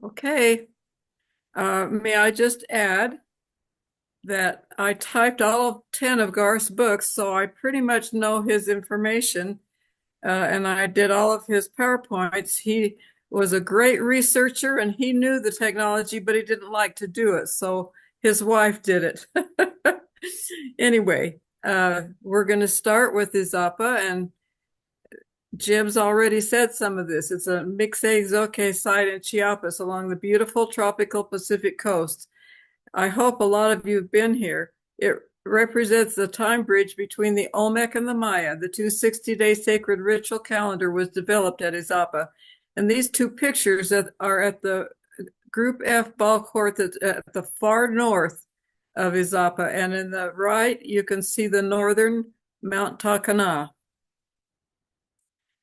Okay. May I just add that I typed all 10 of Garth's books, so I pretty much know his information, and I did all of his PowerPoints. He was a great researcher and he knew the technology, but he didn't like to do it, so his wife did it. Anyway, we're going to start with Izapa, and Jim's already said some of this. It's a mixed-zoque site in Chiapas along the beautiful tropical Pacific coast. I hope a lot of you have been here. It represents the time bridge between the Olmec and the Maya. The 260-day sacred ritual calendar was developed at Izapa. And these two pictures that are at the Group F ball court that's at the far north of Izapa. And in the right, you can see the northern Mount Takana.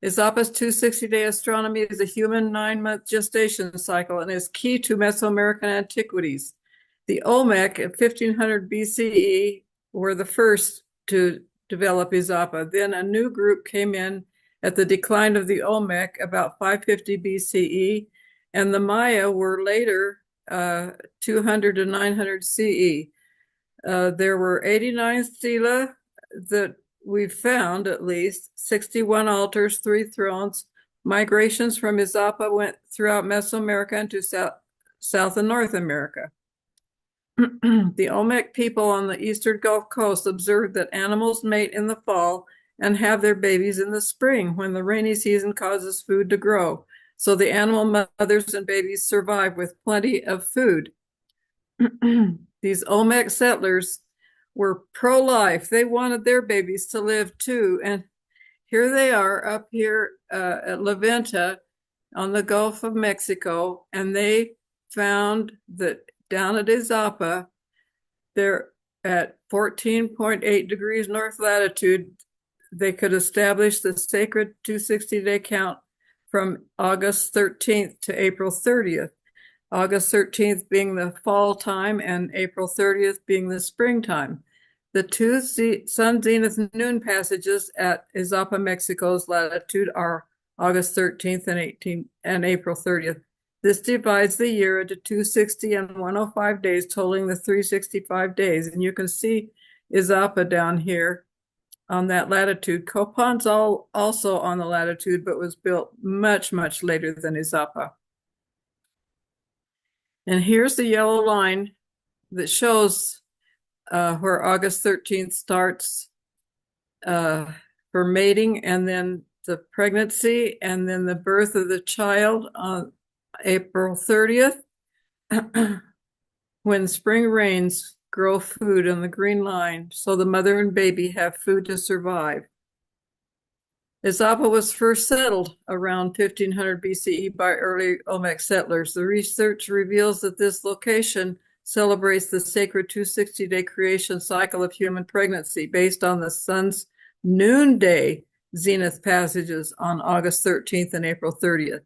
Izapa's 260-day astronomy is a human 9-month gestation cycle and is key to Mesoamerican antiquities. The Olmec in 1500 BCE were the first to develop Izapa. Then a new group came in at the decline of the Olmec about 550 BCE, and the Maya were later 200 to 900 CE. There were 89 stela that we've found, at least 61 altars, 3 thrones. Migrations from Izapa went throughout Mesoamerica and to South and North America. The Olmec people on the eastern Gulf Coast observed that animals mate in the fall and have their babies in the spring when the rainy season causes food to grow. So the animal mothers and babies survive with plenty of food. These Olmec settlers were pro-life. They wanted their babies to live too. And here they are up here at La Venta on the Gulf of Mexico. And they found that down at Izapa, they're at 14.8 degrees north latitude. They could establish the sacred 260-day count from August 13th to April 30th. August 13th being the fall time and April 30th being the springtime. The two sun zenith noon passages at Izapa, Mexico's latitude are August 13th and April 30th. This divides the year into 260 and 105 days, totaling the 365 days. And you can see Izapa down here on that latitude. Copan's also on the latitude, but was built much, much later than Izapa. And here's the yellow line that shows where August 13th starts for mating, and then the pregnancy, and then the birth of the child on April 30th, when spring rains grow food on the green line, so the mother and baby have food to survive. Izapa was first settled around 1500 BCE by early Olmec settlers. The research reveals that this location celebrates the sacred 260-day creation cycle of human pregnancy based on the sun's noonday zenith passages on August 13th and April 30th.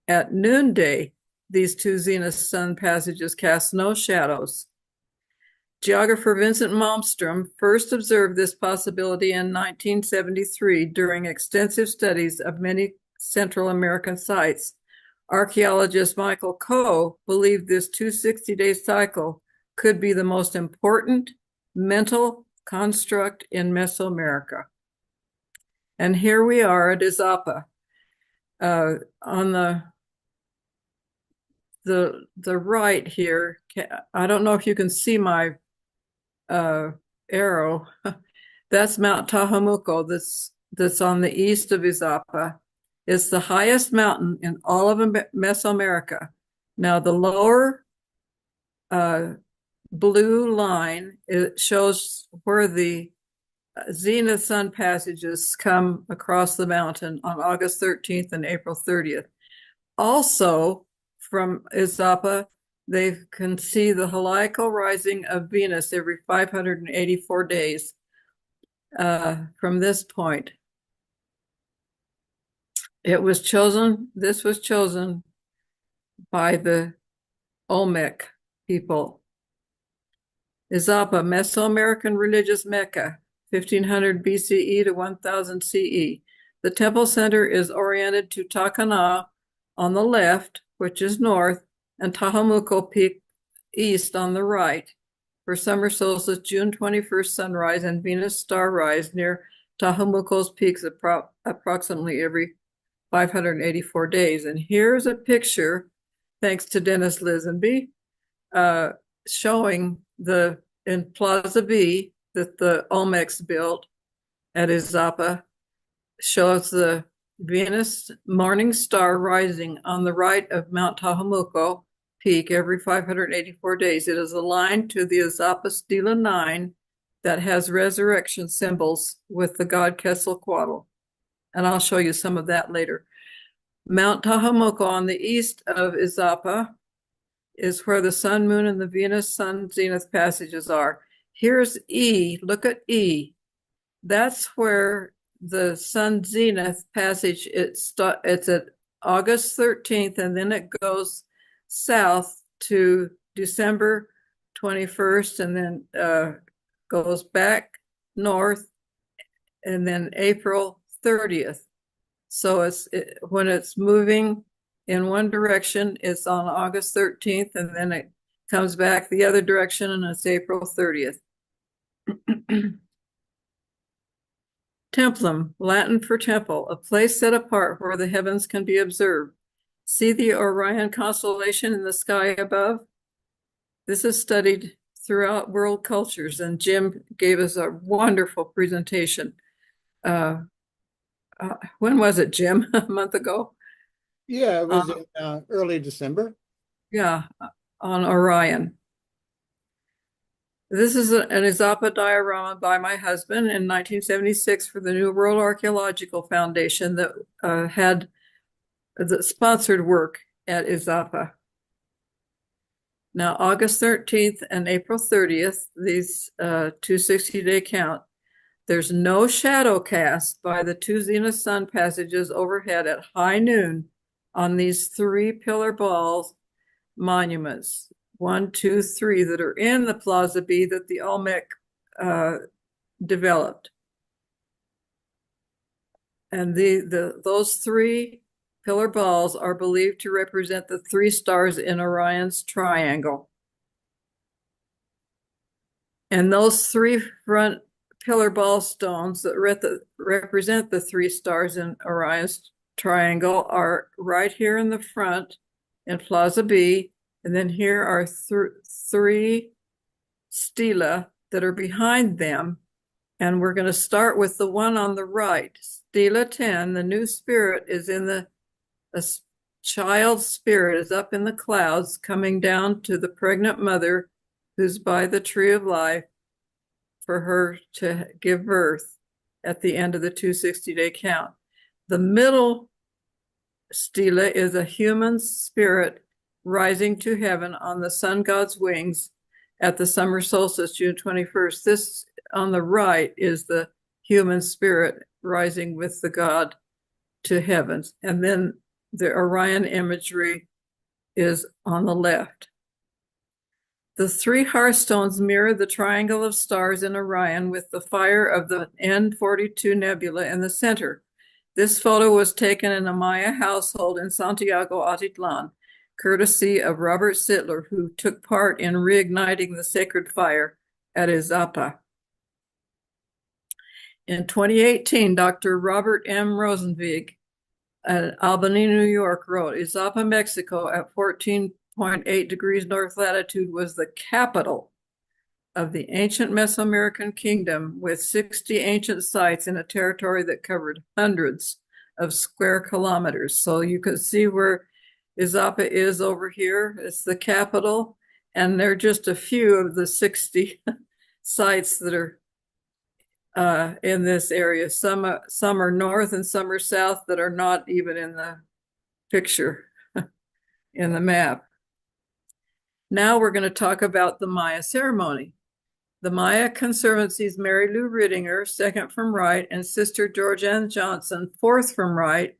At noonday, these two zenith sun passages cast no shadows. Geographer Vincent Malmstrom first observed this possibility in 1973 during extensive studies of many Central American sites. Archaeologist Michael Coe believed this 260-day cycle could be the most important mental construct in Mesoamerica. And here we are at Izapa. On the right here, I don't know if you can see my arrow. That's Mount Tajamuco that's on the east of Izapa. It's the highest mountain in all of Mesoamerica. Now the lower blue line, it shows where the zenith sun passages come across the mountain on August 13th and April 30th. Also from Izapa, they can see the heliacal rising of Venus every 584 days from this point. This was chosen by the Olmec people. Izapa, Mesoamerican religious Mecca, 1500 BCE to 1000 CE. The temple center is oriented to Takana on the left, which is north, and Tahomuco Peak east on the right. For summer solstice, June 21st sunrise and Venus star rise near Tahomuco's peaks approximately every 584 days. And here's a picture, thanks to Dennis Lisenby, showing in Plaza B that the Olmecs built at Izapa, shows the Venus morning star rising on the right of Mount Tahomuco Peak every 584 days. It is aligned to the Izapa Stela 9 that has resurrection symbols with the god Quetzalcoatl. And I'll show you some of that later. Mount Tahomuco on the east of Izapa is where the sun, moon, and the Venus-Sun zenith passages are. Here's E. Look at E. That's where the sun zenith passage, it's at August 13th, and then it goes south to December 21st, and then goes back north, and then April 30th. So when it's moving in one direction, it's on August 13th, and then it comes back the other direction, and it's April 30th. Templum, Latin for temple, a place set apart where the heavens can be observed. See the Orion constellation in the sky above? This is studied throughout world cultures, and Jim gave us a wonderful presentation. When was it, Jim? A month ago? Yeah, it was in early December. Yeah, on Orion. This is an Izapa diorama by my husband in 1976 for the New World Archaeological Foundation that had the sponsored work at Izapa. Now, August 13th and April 30th, these 260-day count, there's no shadow cast by the two zenith sun passages overhead at high noon on these three pillar balls monuments. 1, 2, 3 that are in the Plaza B that the Olmec developed. And those three pillar balls are believed to represent the three stars in Orion's triangle. And those three front pillar ball stones that represent the three stars in Orion's triangle are right here in the front in Plaza B. And then here are three stela that are behind them. And we're going to start with the one on the right. Stela 10, the new spirit is in a child spirit is up in the clouds coming down to the pregnant mother who's by the tree of life for her to give birth at the end of the 260-day count. The middle stela is a human spirit rising to heaven on the sun god's wings at the summer solstice, June 21st. This on the right is the human spirit rising with the god to heavens. And then the Orion imagery is on the left. The three hearthstones mirror the triangle of stars in Orion with the fire of the N42 nebula in the center. This photo was taken in a Maya household in Santiago Atitlan, courtesy of Robert Sittler, who took part in reigniting the sacred fire at Izapa. In 2018, Dr. Robert M. Rosenvig at Albany, New York, wrote, Izapa, Mexico, at 14.8 degrees north latitude was the capital of the ancient Mesoamerican kingdom, with 60 ancient sites in a territory that covered hundreds of square kilometers. So you can see where Izapa is over here. It's the capital, and there are just a few of the 60 sites that are in this area. Some are north and some are south that are not even in the picture in the map. Now we're going to talk about the Maya ceremony. The Maya Conservancy's Mary Lou Rittinger, second from right, and Sister Georgianne Johnson, fourth from right,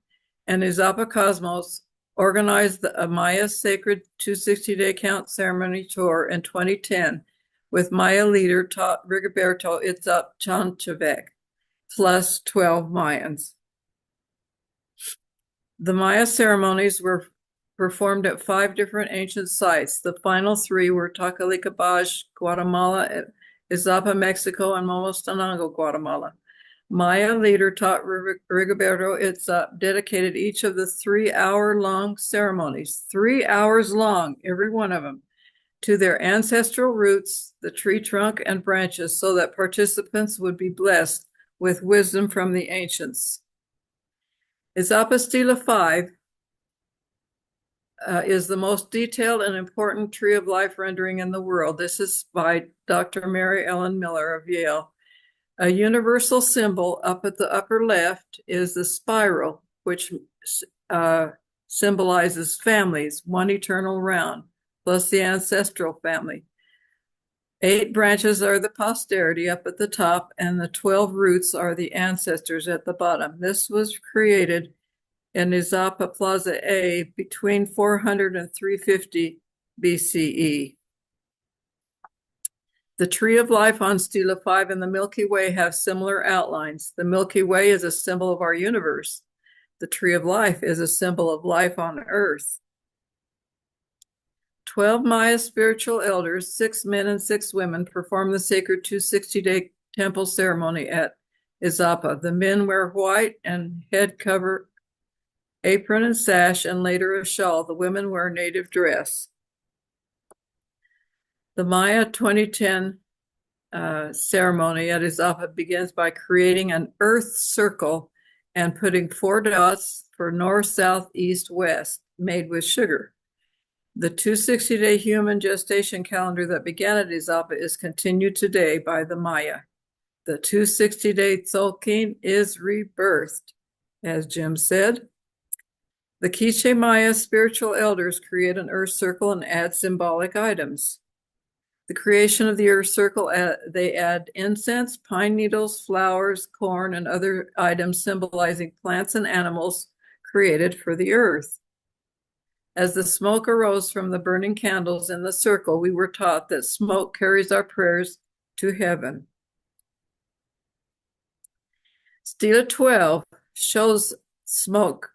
and Izapa Cosmos organized a Maya Sacred 260-day count ceremony tour in 2010 with Maya leader Rigoberto Itzap-Chanchavek, plus 12 Mayans. The Maya ceremonies were performed at 5 different ancient sites. The final 3 were Tacalicabaj, Guatemala, Izapa, Mexico, and Momostenango, Guatemala. Maya leader taught Rigoberto Izapa dedicated each of the 3-hour-long ceremonies, 3 hours long, every one of them, to their ancestral roots, the tree trunk and branches, so that participants would be blessed with wisdom from the ancients. Izapa Stela 5 is the most detailed and important tree of life rendering in the world. This is by Dr. Mary Ellen Miller of Yale. A universal symbol up at the upper left is the spiral, which symbolizes families, one eternal round, plus the ancestral family. 8 branches are the posterity up at the top, and the 12 roots are the ancestors at the bottom. This was created in Izapa Plaza A between 400 and 350 BCE. The Tree of Life on Stela 5 and the Milky Way have similar outlines. The Milky Way is a symbol of our universe. The Tree of Life is a symbol of life on Earth. 12 Maya spiritual elders, 6 men and 6 women, perform the sacred 260-day temple ceremony at Izapa. The men wear white and head cover, apron and sash, and later a shawl. The women wear native dress. The Maya 2010 ceremony at Izapa begins by creating an earth circle and putting 4 dots for north, south, east, west, made with sugar. The 260-day human gestation calendar that began at Izapa is continued today by the Maya. The 260-day Tzolk'in is rebirthed, as Jim said. The Quiche Maya spiritual elders create an earth circle and add symbolic items. The creation of the earth circle, they add incense, pine needles, flowers, corn, and other items symbolizing plants and animals created for the earth. As the smoke arose from the burning candles in the circle, we were taught that smoke carries our prayers to heaven. Stela 12 shows smoke.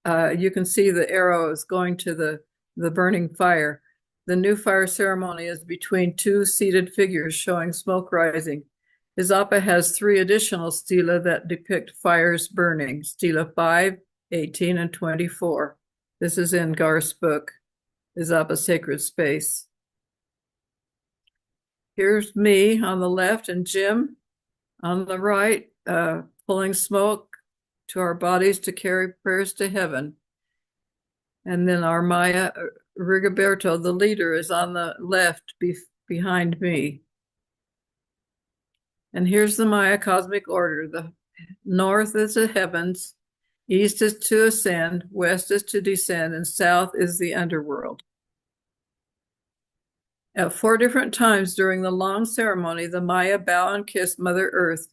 You can see the arrow is going to the burning fire. The new fire ceremony is between 2 seated figures showing smoke rising. Izapa has 3 additional stela that depict fires burning, Stela 5, 18, and 24. This is in Garth's book, Izapa Sacred Space. Here's me on the left and Jim on the right, pulling smoke to our bodies to carry prayers to heaven. And then our Maya Rigoberto, the leader, is on the left behind me. And here's the Maya cosmic order. The north is the heavens, east is to ascend, west is to descend, and south is the underworld. At 4 different times during the long ceremony, the Maya bow and kiss Mother Earth,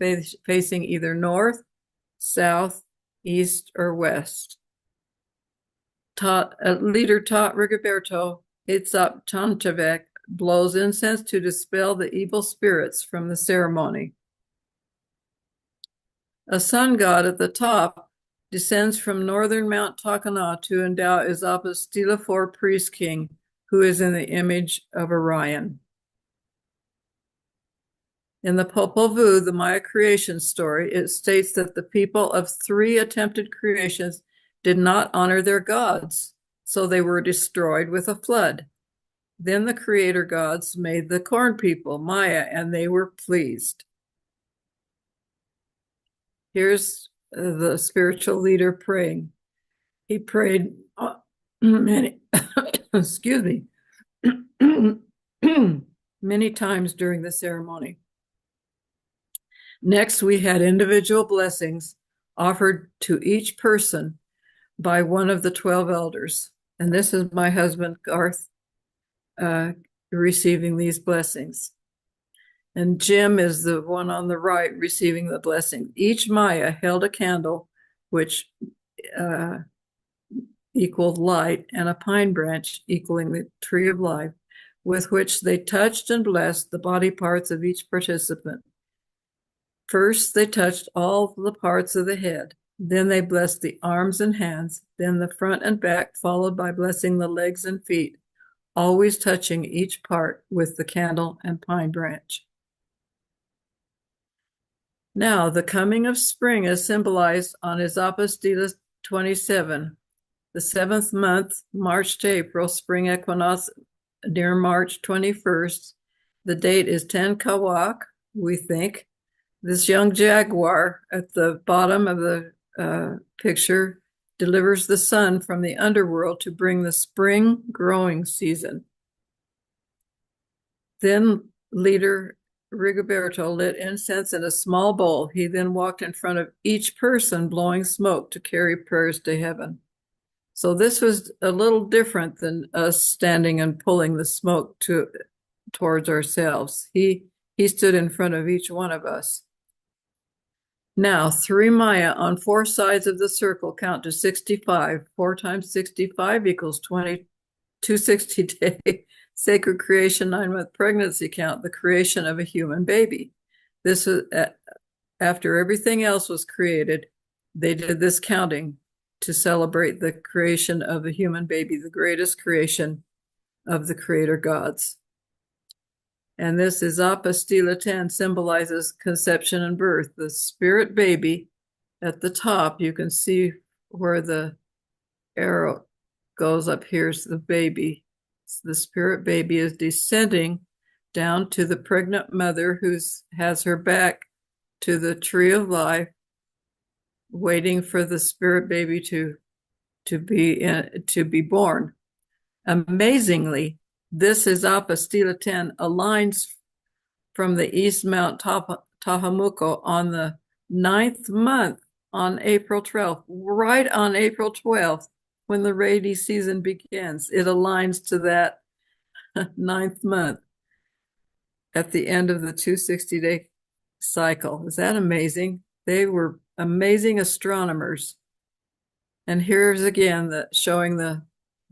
facing either north, south, east, or west. Leader taught Rigoberto Izapa Tantavek blows incense to dispel the evil spirits from the ceremony. A sun god at the top descends from northern Mount Takana to endow Izapa's Stela 4 priest king, who is in the image of Orion. In the Popol Vuh, the Maya creation story, it states that the people of 3 attempted creations did not honor their gods, so they were destroyed with a flood. Then the creator gods made the corn people, Maya, and they were pleased. Here's the spiritual leader praying. He prayed many, excuse me, many times during the ceremony. Next, we had individual blessings offered to each person by one of the 12 elders. And this is my husband, Garth, receiving these blessings. And Jim is the one on the right receiving the blessing. Each Maya held a candle, which equaled light, and a pine branch equaling the tree of life, with which they touched and blessed the body parts of each participant. First, they touched all the parts of the head. Then they blessed the arms and hands, then the front and back, followed by blessing the legs and feet, always touching each part with the candle and pine branch. Now, the coming of spring is symbolized on Izapa Stela 27, the seventh month, March to April, spring equinox near March 21st. The date is 10 Kawak, we think. This young jaguar at the bottom of the picture delivers the sun from the underworld to bring the spring growing season. Then leader Rigoberto lit incense in a small bowl. He then walked in front of each person blowing smoke to carry prayers to heaven. So this was a little different than us standing and pulling the smoke towards ourselves. He stood in front of each one of us. Now, 3 Maya on 4 sides of the circle count to 65. 4 times 65 equals 260 day sacred creation 9-month pregnancy count, the creation of a human baby. This was after everything else was created. They did this counting to celebrate the creation of a human baby, the greatest creation of the creator gods. And this Izapa Stela 10 symbolizes conception and birth. The spirit baby at the top, you can see where the arrow goes up. Here's the baby. The spirit baby is descending down to the pregnant mother who has her back to the tree of life, waiting for the spirit baby to be born. Amazingly, this Izapa Stela 10 aligns from the East Mount Tahamuco on the 9th month on April 12th, right on April 12th, when the rainy season begins. It aligns to that 9th month at the end of the 260-day cycle. Is that amazing? They were amazing astronomers. And here's again showing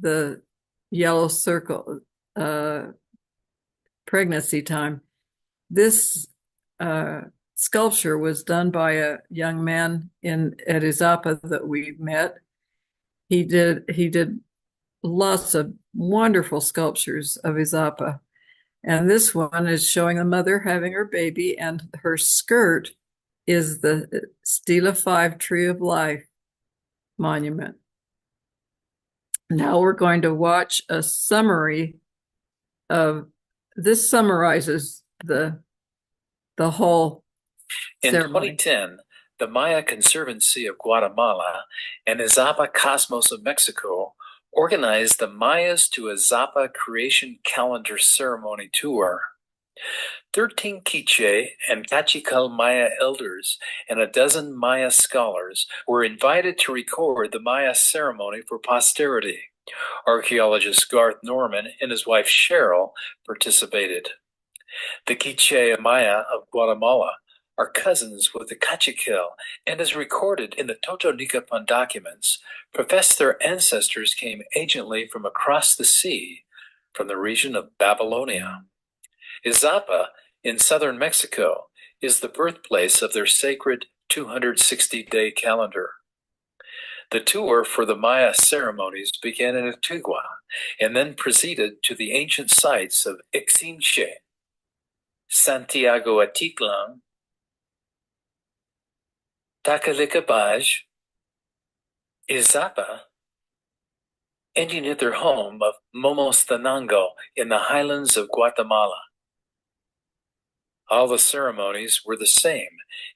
the yellow circle pregnancy time. This sculpture was done by a young man at Izapa that we met. He did lots of wonderful sculptures of Izapa. And this one is showing a mother having her baby, and her skirt is the Stela 5 Tree of Life monument. Now we're going to watch a summary of this. Summarizes the whole ceremony. In 2010, the Maya Conservancy of Guatemala and Izapa Cosmos of Mexico organized the Mayas to Izapa Creation Calendar Ceremony Tour. 13 Quiche and Cachical Maya elders and a dozen Maya scholars were invited to record the Maya ceremony for posterity. Archaeologist Garth Norman and his wife Cheryl participated. The Quiche Maya of Guatemala are cousins with the Cachiquel, and as recorded in the Totonicapán documents, profess their ancestors came anciently from across the sea, from the region of Babylonia. Izapa, in southern Mexico, is the birthplace of their sacred 260-day calendar. The tour for the Maya ceremonies began in Antigua and then proceeded to the ancient sites of Ixinche, Santiago Atitlan, Tacalicabaj, Izapa, ending at their home of Momostenango in the highlands of Guatemala. All the ceremonies were the same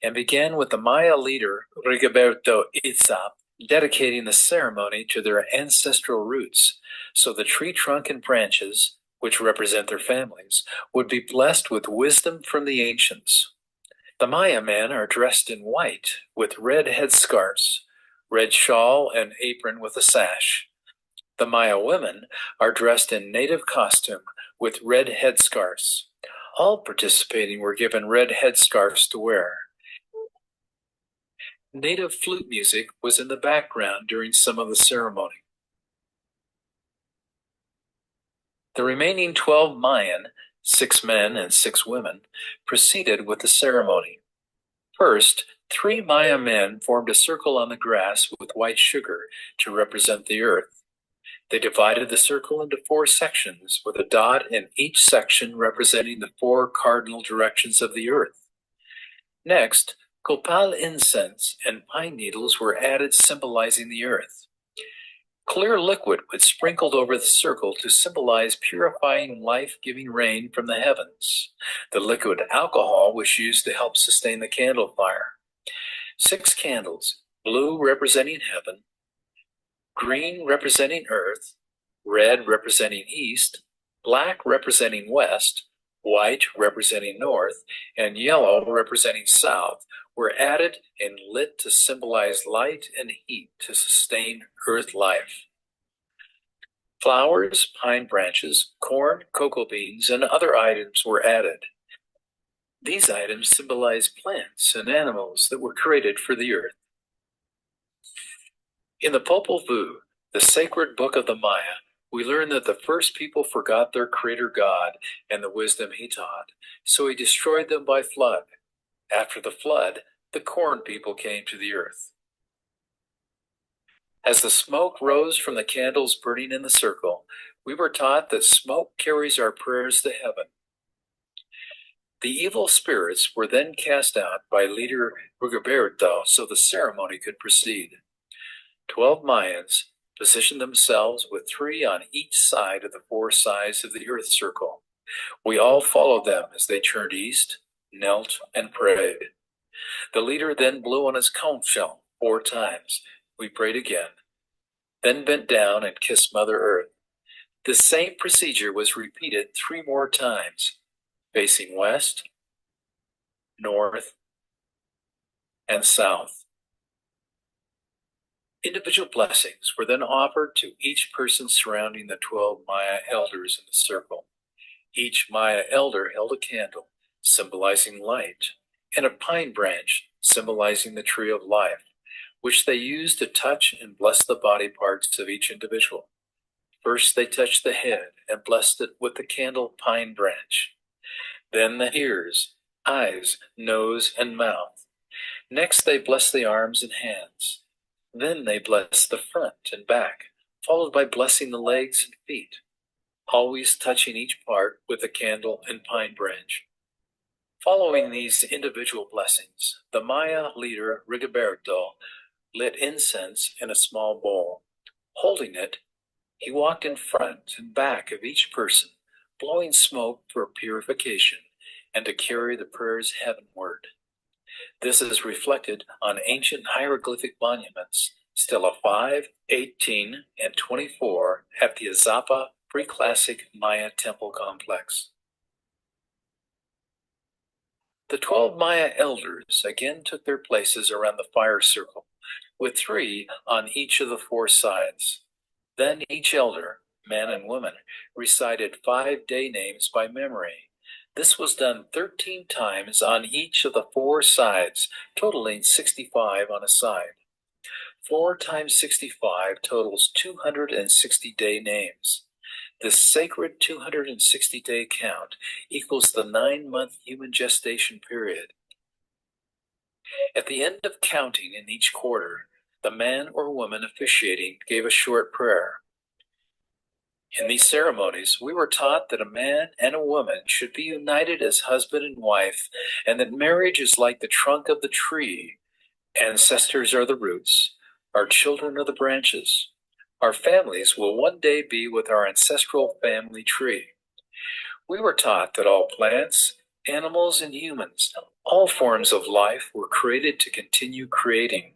and began with the Maya leader Rigoberto Itzap dedicating the ceremony to their ancestral roots, so the tree trunk and branches, which represent their families, would be blessed with wisdom from the ancients. The Maya men are dressed in white with red headscarves, red shawl and apron with a sash. The Maya women are dressed in native costume with red headscarves. All participating were given red headscarves to wear. Native flute music was in the background during some of the ceremony. The remaining 12 Mayan, 6 men and 6 women, proceeded with the ceremony. First, 3 Maya men formed a circle on the grass with white sugar to represent the earth. They divided the circle into 4 sections, with a dot in each section representing the 4 cardinal directions of the earth. Next, copal incense and pine needles were added, symbolizing the earth. Clear liquid was sprinkled over the circle to symbolize purifying, life-giving rain from the heavens. The liquid alcohol was used to help sustain the candle fire. 6 candles, blue representing heaven, green representing earth, red representing east, black representing west, white representing north, and yellow representing south, were added and lit to symbolize light and heat to sustain earth life. Flowers, pine branches, corn, cocoa beans, and other items were added. These items symbolize plants and animals that were created for the earth. In the Popol Vuh, the sacred book of the Maya, we learn that the first people forgot their creator God and the wisdom he taught, so he destroyed them by flood. After the flood, the corn people came to the earth. As the smoke rose from the candles burning in the circle, we were taught that smoke carries our prayers to heaven. The evil spirits were then cast out by leader Rigoberto so the ceremony could proceed. 12 Mayans positioned themselves with 3 on each side of the 4 sides of the earth circle. We all followed them as they turned east, knelt, and prayed. The leader then blew on his conch shell 4 times. We prayed again, then bent down and kissed Mother Earth. The same procedure was repeated 3 more times, facing west, north, and south. Individual blessings were then offered to each person surrounding the 12 Maya elders in the circle. Each Maya elder held a candle, symbolizing light, and a pine branch, symbolizing the tree of life, which they used to touch and bless the body parts of each individual. First, they touched the head and blessed it with the candle pine branch. Then the ears, eyes, nose, and mouth. Next, they blessed the arms and hands. Then they blessed the front and back, followed by blessing the legs and feet, always touching each part with the candle and pine branch. Following these individual blessings, the Maya leader Rigoberto lit incense in a small bowl. Holding it, he walked in front and back of each person, blowing smoke for purification and to carry the prayers heavenward. This is reflected on ancient hieroglyphic monuments, Stela 5, 18, and 24 at the Izapa pre-classic Maya temple complex. The 12 Maya elders again took their places around the fire circle, with 3 on each of the 4 sides. Then each elder, man and woman, recited 5 day names by memory. This was done 13 times on each of the 4 sides, totaling 65 on a side. 4 times 65 totals 260 day names. This sacred 260 day count equals the 9-month human gestation period. At the end of counting in each quarter, the man or woman officiating gave a short prayer. In these ceremonies, we were taught that a man and a woman should be united as husband and wife, and that marriage is like the trunk of the tree. Ancestors are the roots, our children are the branches. Our families will one day be with our ancestral family tree. We were taught that all plants, animals, and humans, all forms of life, were created to continue creating.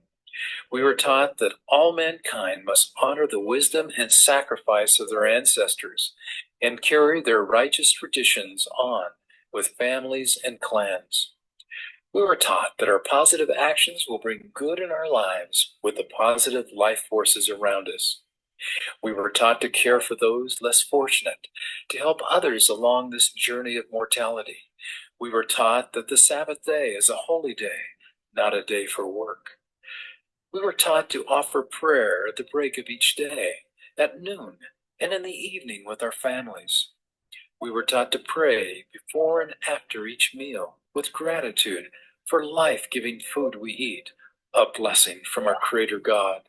We were taught that all mankind must honor the wisdom and sacrifice of their ancestors and carry their righteous traditions on with families and clans. We were taught that our positive actions will bring good in our lives with the positive life forces around us. We were taught to care for those less fortunate, to help others along this journey of mortality. We were taught that the Sabbath day is a holy day, not a day for work. We were taught to offer prayer at the break of each day, at noon, and in the evening with our families. We were taught to pray before and after each meal with gratitude for life-giving food we eat, a blessing from our Creator God.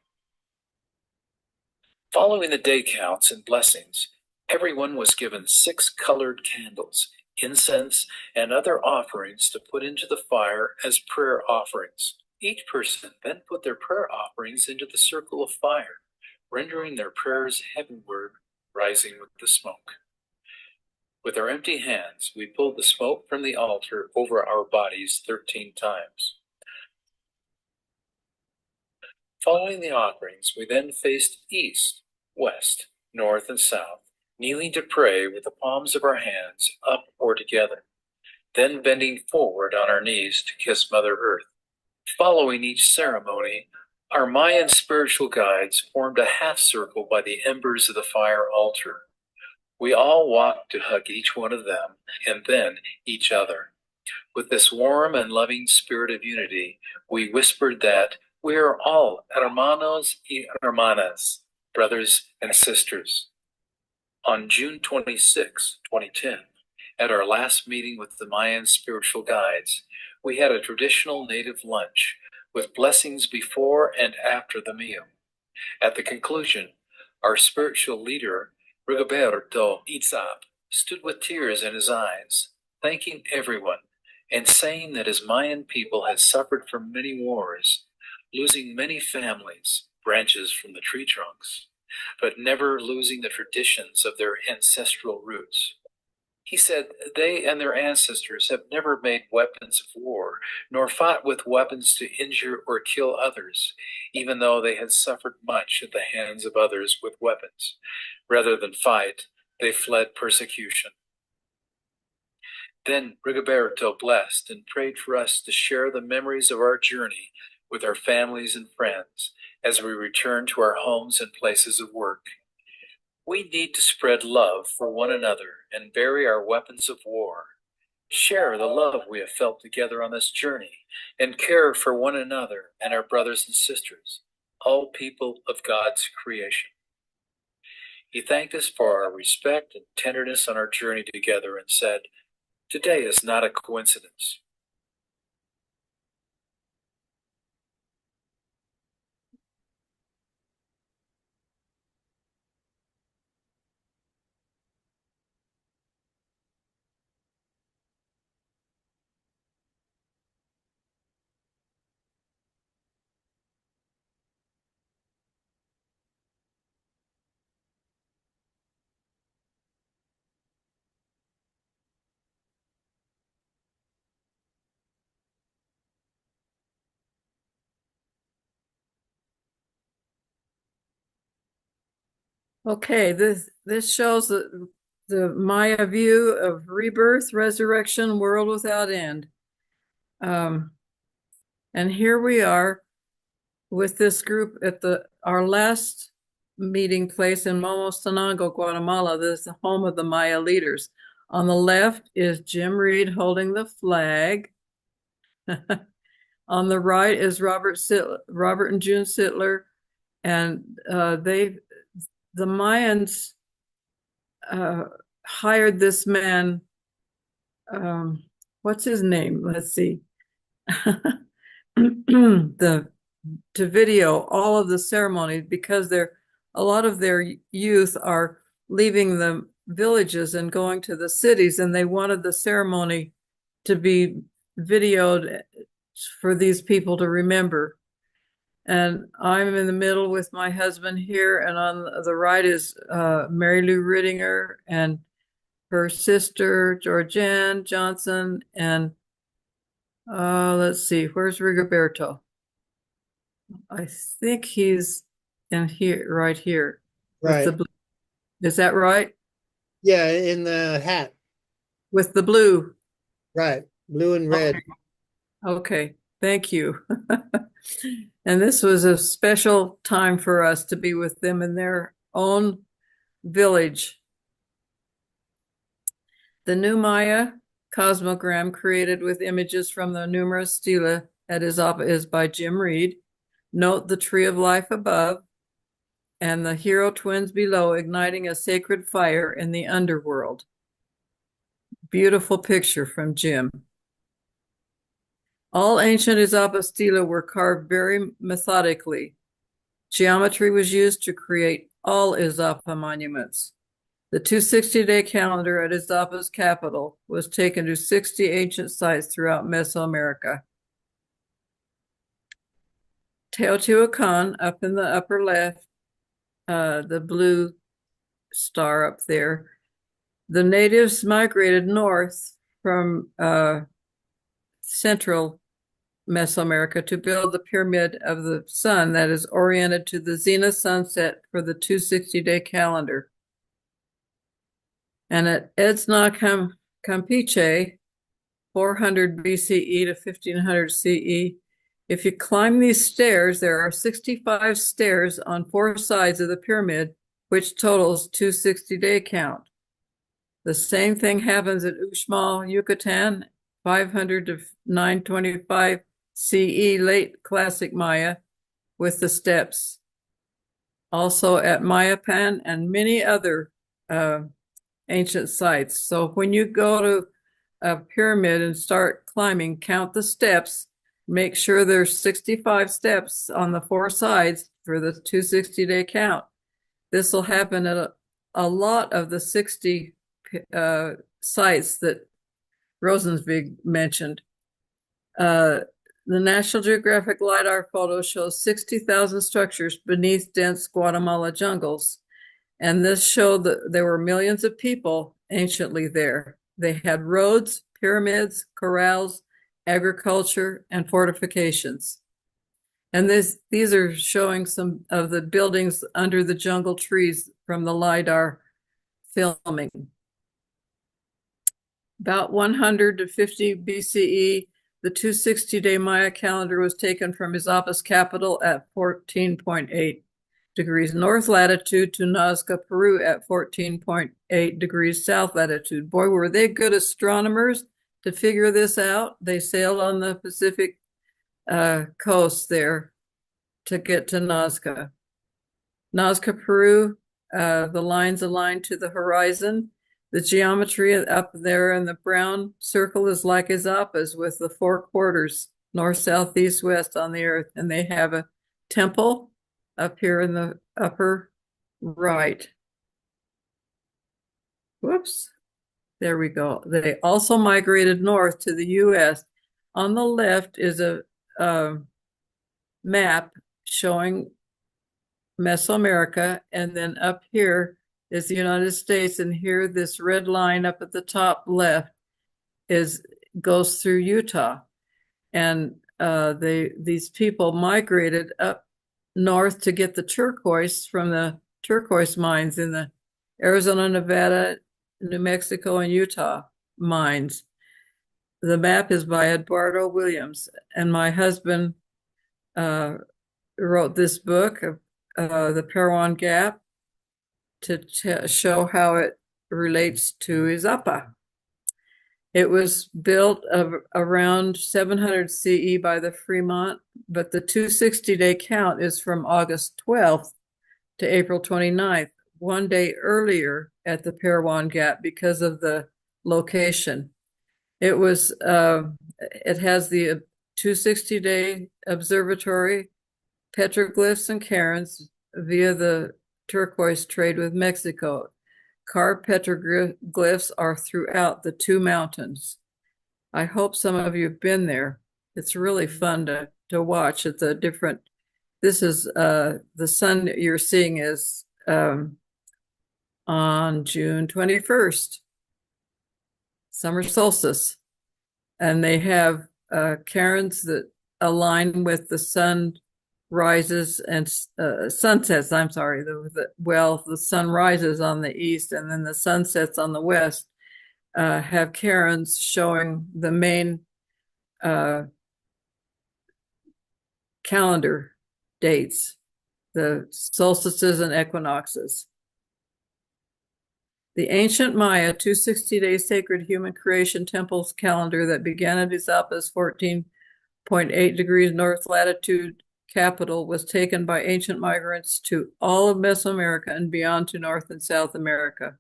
Following the day counts and blessings, everyone was given 6 colored candles, incense, and other offerings to put into the fire as prayer offerings. Each person then put their prayer offerings into the circle of fire, rendering their prayers heavenward, rising with the smoke. With our empty hands, we pulled the smoke from the altar over our bodies 13 times. Following the offerings, we then faced east, west, north, and south, kneeling to pray with the palms of our hands up or together, then bending forward on our knees to kiss Mother Earth. Following each ceremony, our Mayan spiritual guides formed a half circle by the embers of the fire altar. We all walked to hug each one of them and then each other. With this warm and loving spirit of unity, we whispered that we are all hermanos y hermanas, brothers and sisters. On June 26, 2010, at our last meeting with the Mayan spiritual guides, we had a traditional native lunch with blessings before and after the meal. At the conclusion, our spiritual leader, Rigoberto Izapa, stood with tears in his eyes, thanking everyone and saying that his Mayan people had suffered from many wars, losing many families, branches from the tree trunks, but never losing the traditions of their ancestral roots. He said they and their ancestors have never made weapons of war, nor fought with weapons to injure or kill others, even though they had suffered much at the hands of others with weapons. Rather than fight, they fled persecution. Then Rigoberto blessed and prayed for us to share the memories of our journey with our families and friends as we return to our homes and places of work. We need to spread love for one another and bury our weapons of war. Share the love we have felt together on this journey and care for one another and our brothers and sisters, all people of God's creation. He thanked us for our respect and tenderness on our journey together and said, "Today is not a coincidence." Okay, this shows the Maya view of rebirth, resurrection, world without end. And here we are with this group at our last meeting place in Momostenango, Guatemala. This is the home of the Maya leaders. On the left is Jim Reed holding the flag. On the right is Robert and June Sittler, and the Mayans hired this man. What's his name? Let's see. To video all of the ceremonies because a lot of their youth are leaving the villages and going to the cities, and they wanted the ceremony to be videoed for these people to remember. And I'm in the middle with my husband here, and on the right is Mary Lou Rittinger and her sister Georgianne Johnson, and let's see, where's Rigoberto? I think he's in here, right here. Right. With the blue. Is that right? Yeah, in the hat. With the blue. Right. Blue and red. Okay. Thank you. And this was a special time for us to be with them in their own village. The new Maya cosmogram created with images from the numerous stela at Izapa is by Jim Reed. Note the tree of life above and the hero twins below igniting a sacred fire in the underworld. Beautiful picture from Jim. All ancient Izapa stela were carved very methodically. Geometry was used to create all Izapa monuments. The 260-day calendar at Izapa's capital was taken to 60 ancient sites throughout Mesoamerica. Teotihuacan, up in the upper left, the blue star up there, the natives migrated north from central Mesoamerica to build the Pyramid of the Sun that is oriented to the zenith sunset for the 260-day calendar. And at Etzna Campeche, 400 BCE to 1500 CE, if you climb these stairs, there are 65 stairs on 4 sides of the pyramid, which totals 260-day count. The same thing happens at Uxmal, Yucatan, 500 to 925 CE, late classic Maya, with the steps. Also at Mayapan and many other ancient sites. So when you go to a pyramid and start climbing, count the steps, make sure there's 65 steps on the 4 sides for the 260-day count. This will happen at a lot of the 60 sites that Rosenzweig mentioned. The National Geographic LiDAR photo shows 60,000 structures beneath dense Guatemala jungles. And this showed that there were millions of people anciently there. They had roads, pyramids, corrals, agriculture, and fortifications. And these are showing some of the buildings under the jungle trees from the LiDAR filming. About 100 to 50 BCE, the 260-day Maya calendar was taken from Izapa's capital at 14.8 degrees north latitude to Nazca, Peru at 14.8 degrees south latitude. Boy, were they good astronomers to figure this out. They sailed on the Pacific coast there to get to Nazca. Nazca, Peru, the lines aligned to the horizon. The geometry up there in the brown circle is like Izapa's with the 4 quarters, north, south, east, west on the earth. And they have a temple up here in the upper right. Whoops. There we go. They also migrated north to the U.S. On the left is a map showing Mesoamerica, and then up here is the United States, and here this red line up at the top left goes through Utah. And these people migrated up north to get the turquoise from the turquoise mines in the Arizona, Nevada, New Mexico, and Utah mines. The map is by Eduardo Williams, and my husband wrote this book, The Parowan Gap, to show how it relates to Izapa. It was built around 700 CE by the Fremont, but the 260-day count is from August 12th to April 29th, 1 day earlier at the Parowan Gap because of the location. It has the 260-day observatory, petroglyphs and cairns via the turquoise trade with Mexico. Carved petroglyphs are throughout the 2 mountains. I hope some of you have been there. It's really fun to watch at the different. This is the sun that you're seeing is on June 21st, summer solstice. And they have cairns that align with the sun rises and sunsets. I'm sorry. The sun rises on the east and then the sunsets on the west. Have cairns showing the main calendar dates, the solstices and equinoxes. The ancient Maya 260-day sacred human creation temples calendar that began at Izapa's 14.8 degrees north latitude capital was taken by ancient migrants to all of Mesoamerica and beyond to North and South America.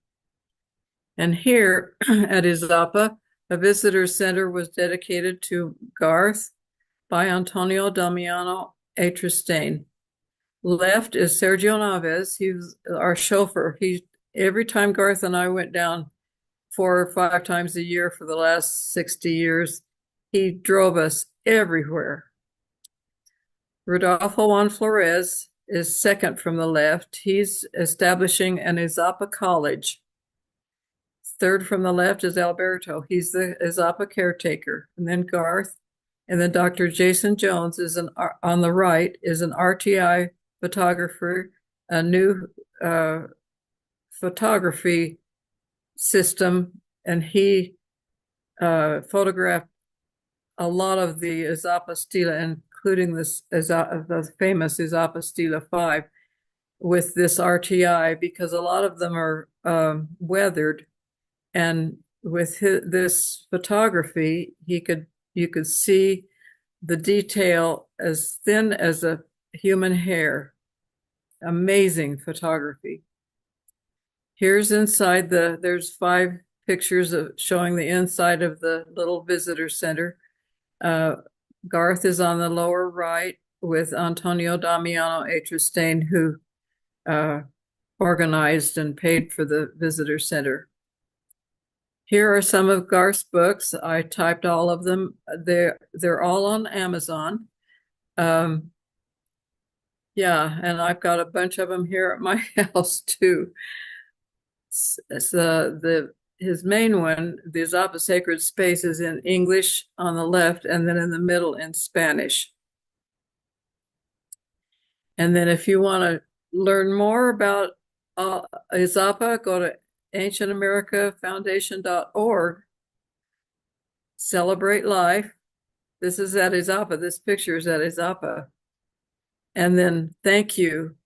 And here at Izapa, a visitor center was dedicated to Garth, by Antonio Damiano Atristain. Left is Sergio Naves. He was our chauffeur. Every time Garth and I went down 4 or 5 times a year for the last 60 years, he drove us everywhere. Rodolfo Juan Flores is second from the left. He's establishing an Izapa college. Third from the left is Alberto. He's the Izapa caretaker. And then Garth. And then Dr. Jason Jones is on the right is an RTI photographer, a new photography system, and he photographed a lot of the Izapa Stela, including the famous Izapa Stela 5 with this RTI, because a lot of them are weathered. And with this photography, you could see the detail as thin as a human hair. Amazing photography. Here's inside there's 5 pictures showing the inside of the little visitor center. Garth is on the lower right with Antonio Damiano Atristain, who organized and paid for the visitor center. Here are some of Garth's books. I typed all of them. They're all on Amazon. Yeah, and I've got a bunch of them here at my house too. His main one, the Izapa Sacred Space, is in English on the left, and then in the middle in Spanish. And then if you want to learn more about Izapa, go to ancientamericafoundation.org. Celebrate life. This is at Izapa. This picture is at Izapa. And then thank you.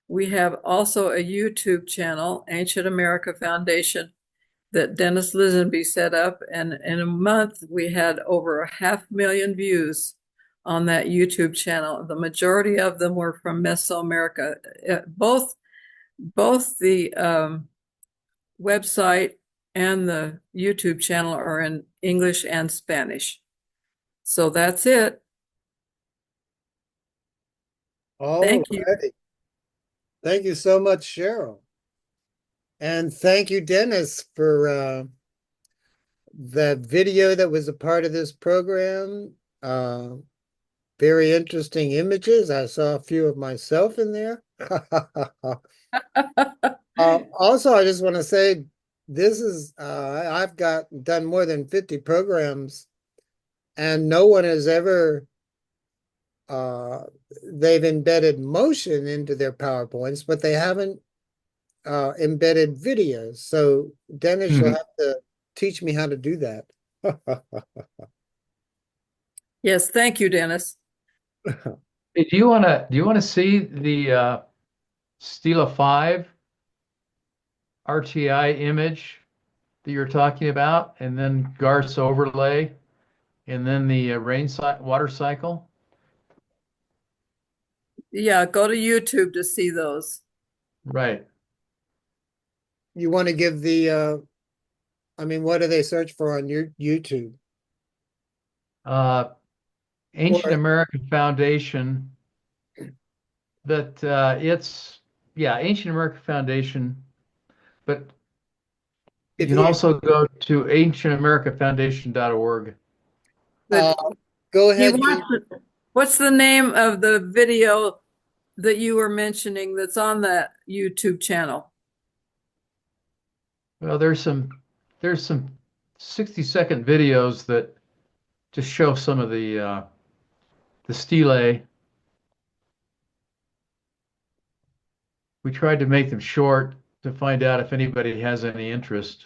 We have also a YouTube channel, Ancient America Foundation, that Dennis Lisenby set up. And in a month, we had over 500,000 views on that YouTube channel. The majority of them were from Mesoamerica. Both the website and the YouTube channel are in English and Spanish. So that's it. Thank you. Thank you so much, Cheryl. And thank you, Dennis, for the video that was a part of this program. Very interesting images. I saw a few of myself in there. Also, I just want to say this is I've done more than 50 programs, and no one has ever they've embedded motion into their PowerPoints, but they haven't embedded videos. So Dennis, you'll have to teach me how to do that. Yes, thank you, Dennis. Hey, do you want to see the Stela 5 RTI image that you're talking about, and then Garth's overlay, and then the water cycle? Yeah, go to YouTube to see those. Right. You want to give the what do they search for on your YouTube? Ancient American Foundation. That Ancient American Foundation, but you can also go to ancientamericafoundation.org. Go ahead. What's the name of the video that you were mentioning that's on that YouTube channel? Well, there's some 60-second videos that just show some of the stelae. We tried to make them short to find out if anybody has any interest.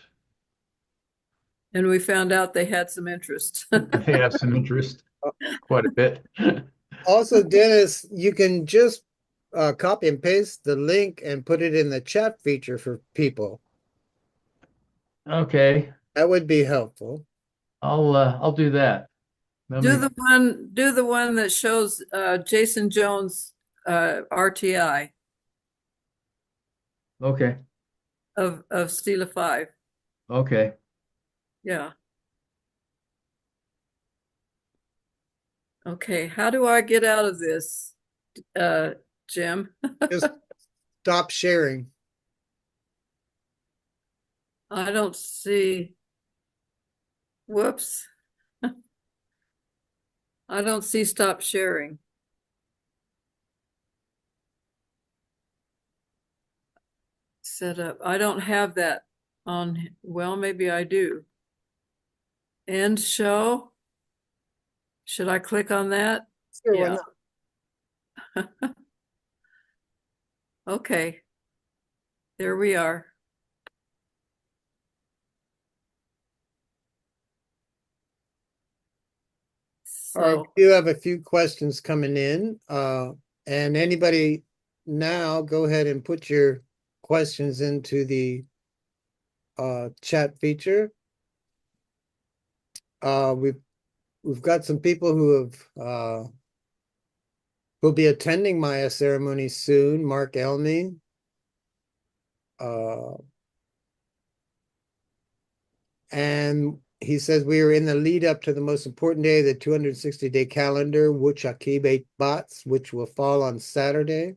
And we found out they had some interest. They have some interest, quite a bit. Also, Dennis, you can just copy and paste the link and put it in the chat feature for people. Okay. That would be helpful. I'll do that. Do the one that shows Jason Jones RTI. Okay. Of Stela 5. Okay. Yeah. Okay, how do I get out of this, Jim? Just stop sharing. I don't see. Whoops. I don't see stop sharing. Set up. I don't have that on. Well, maybe I do. End show. Should I click on that? Sure, why Yeah. not? Okay. There we are. All right, So, we do have a few questions coming in. And anybody now, go ahead and put your questions into the chat feature. We've got some people who have will be attending Maya ceremony soon. Mark Elmy, and he says we are in the lead up to the most important day of the 260-day calendar, Wuchakibet Bats, which will fall on Saturday.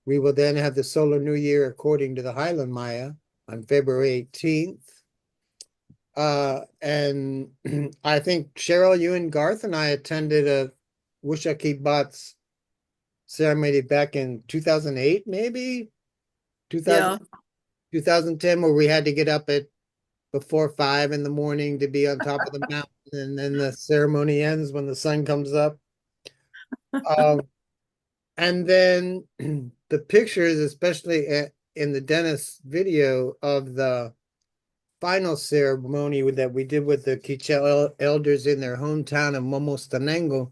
We will then have the Solar New Year according to the Highland Maya on February 18th. And I think Cheryl, you and Garth and I attended a Wushaki Bats ceremony back in 2008, maybe 2000, yeah. 2010, where we had to get up at before 5 in the morning to be on top of the mountain, and then the ceremony ends when the sun comes up. And then the pictures, especially in the Dennis video of the final ceremony that we did with the Quichel elders in their hometown of Momostanengo,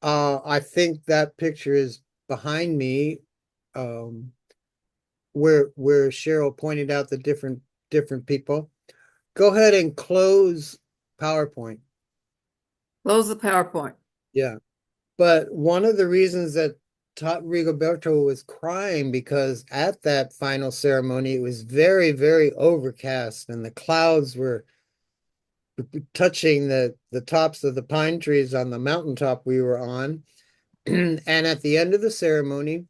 I think that picture is behind me, where Cheryl pointed out the different people. Go ahead and close PowerPoint. Close the PowerPoint. Yeah. But one of the reasons that Rigoberto was crying, because at that final ceremony, it was very, very overcast and the clouds were touching the tops of the pine trees on the mountaintop we were on. And at the end of the ceremony,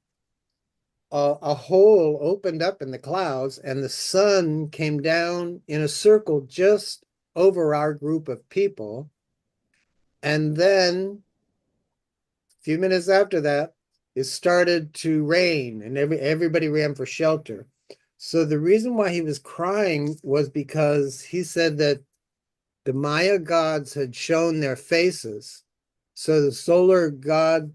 a hole opened up in the clouds and the sun came down in a circle just over our group of people. And then a few minutes after that, it started to rain and everybody ran for shelter. So the reason why he was crying was because he said that the Maya gods had shown their faces. So the solar god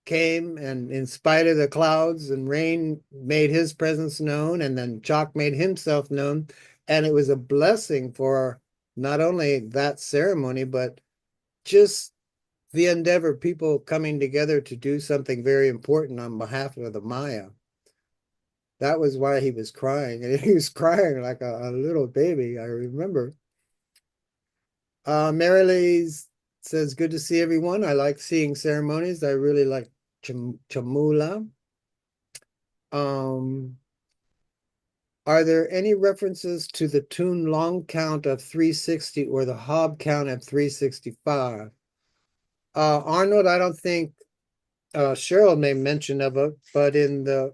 came, and in spite of the clouds and rain, made his presence known, and then Chalk made himself known. And it was a blessing for not only that ceremony, but just the endeavor, people coming together to do something very important on behalf of the Maya. That was why he was crying. And he was crying like a little baby, I remember. Mary Louise says, good to see everyone. I like seeing ceremonies. I really like Chamula. Are there any references to the tune long count of 360 or the hob count of 365? Arnold, I don't think Cheryl made mention of it, but in the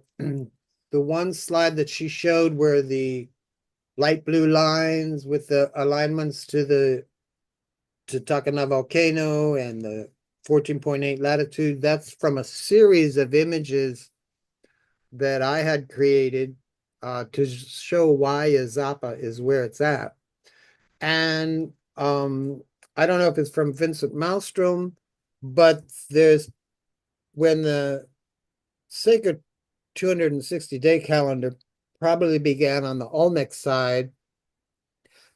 the one slide that she showed where the light blue lines with the alignments to Takana volcano and the 14.8 latitude, that's from a series of images that I had created to show why Izapa is where it's at. And I don't know if it's from Vincent Malmstrom, but there's when the sacred 260-day calendar probably began on the Olmec side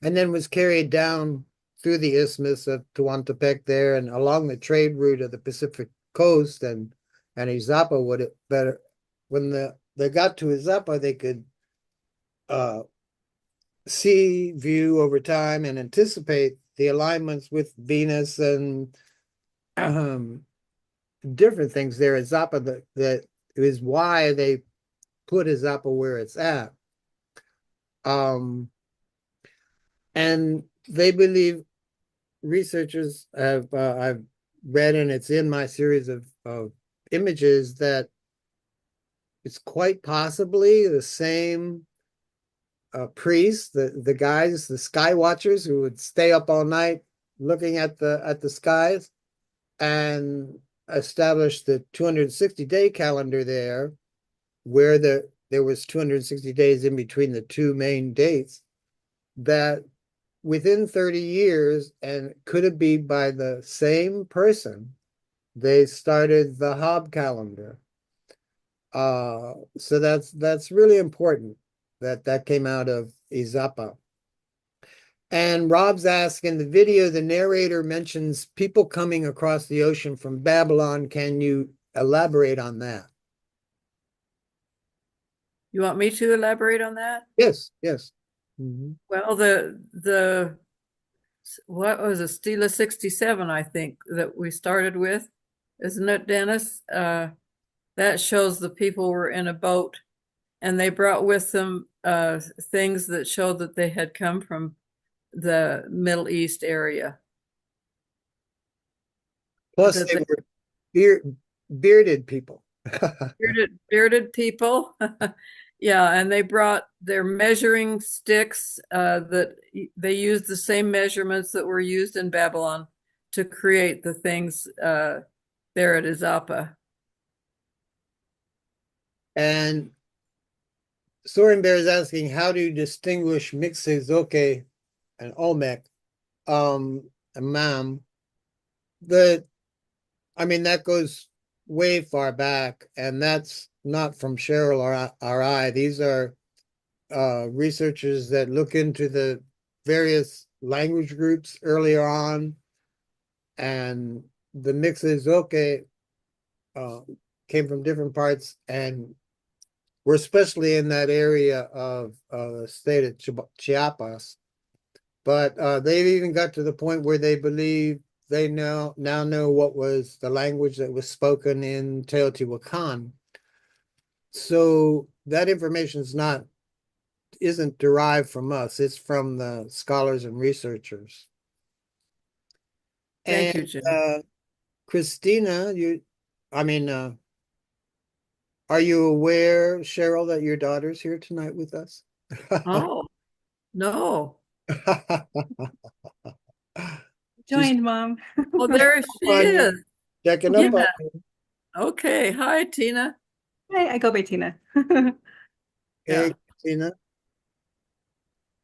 and then was carried down through the isthmus of Tehuantepec there and along the trade route of the Pacific coast, and Izapa would have better when they got to Izapa, they could see, view over time, and anticipate the alignments with Venus and different things there. Izapa, that is why they put Izapa where it's at. And they believe, researchers have I've read, and it's in my series of images, that it's quite possibly the same priests, the guys, the sky watchers who would stay up all night looking at the skies and establish the 260-day calendar there, where there was 260 days in between the two main dates, that within 30 years, and could it be by the same person, they started the Hob calendar. So that's really important that came out of Izapa. And Rob's asked, in the video, the narrator mentions people coming across the ocean from Babylon. Can you elaborate on that? You want me to elaborate on that? Yes, yes. Mm-hmm. Well, the what was it, Stela 67, I think, that we started with, isn't it, Dennis? That shows the people were in a boat, and they brought with them things that showed that they had come from the Middle East area. Plus, they were bearded people. bearded people. Yeah, and they brought their measuring sticks that they used the same measurements that were used in Babylon to create the things there at Izapa. And Soren Bear is asking, how do you distinguish Mixezoke and Olmec, and Mam? That goes way far back, and that's not from Cheryl or I. These are researchers that look into the various language groups earlier on, and the Mixezoke came from different parts, and we're especially in that area of the state of Chiapas. But they've even got to the point where they believe they now know what was the language that was spoken in Teotihuacan. So that information isn't derived from us. It's from the scholars and researchers. Thank you, Jim. Christina, are you aware, Cheryl, that your daughter's here tonight with us? Oh, no. Joined, Mom. Oh, there she is. Checking up on you. Okay. Hi, Tina. Hi, I go by Tina. Hey, Christina.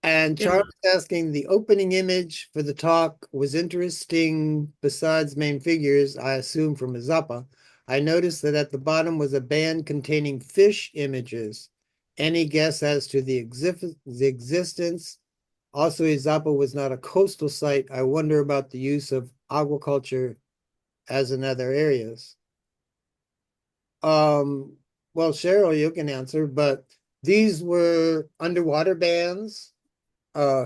And Charles asking, the opening image for the talk was interesting. Besides main figures, I assume from Izapa, I noticed that at the bottom was a band containing fish images. Any guess as to the existence? Also, Izapa was not a coastal site. I wonder about the use of aquaculture as in other areas. Well, Cheryl, you can answer, but these were underwater bands,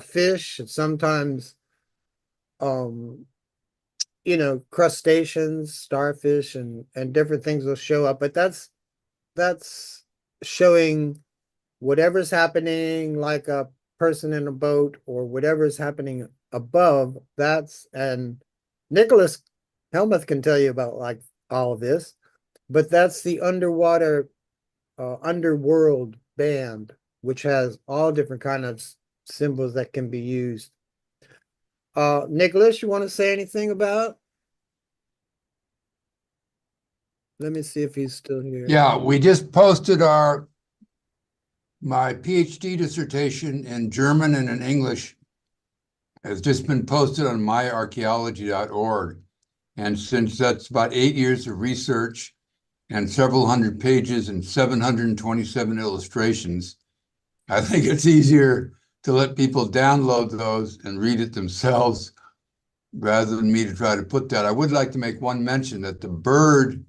fish, and sometimes, crustaceans, starfish, and different things will show up. But that's showing whatever's happening, like a person in a boat or whatever's happening above. And Nicholas Helmuth can tell you about like all of this, but that's the underwater underworld band, which has all different kind of symbols that can be used. Nicholas, you want to say anything about? Let me see if he's still here. Yeah, we just posted my PhD dissertation in German and in English has just been posted on myarchaeology.org. And since that's about 8 years of research and several hundred pages and 727 illustrations, I think it's easier to let people download those and read it themselves rather than me to try to put that. I would like to make one mention that the bird,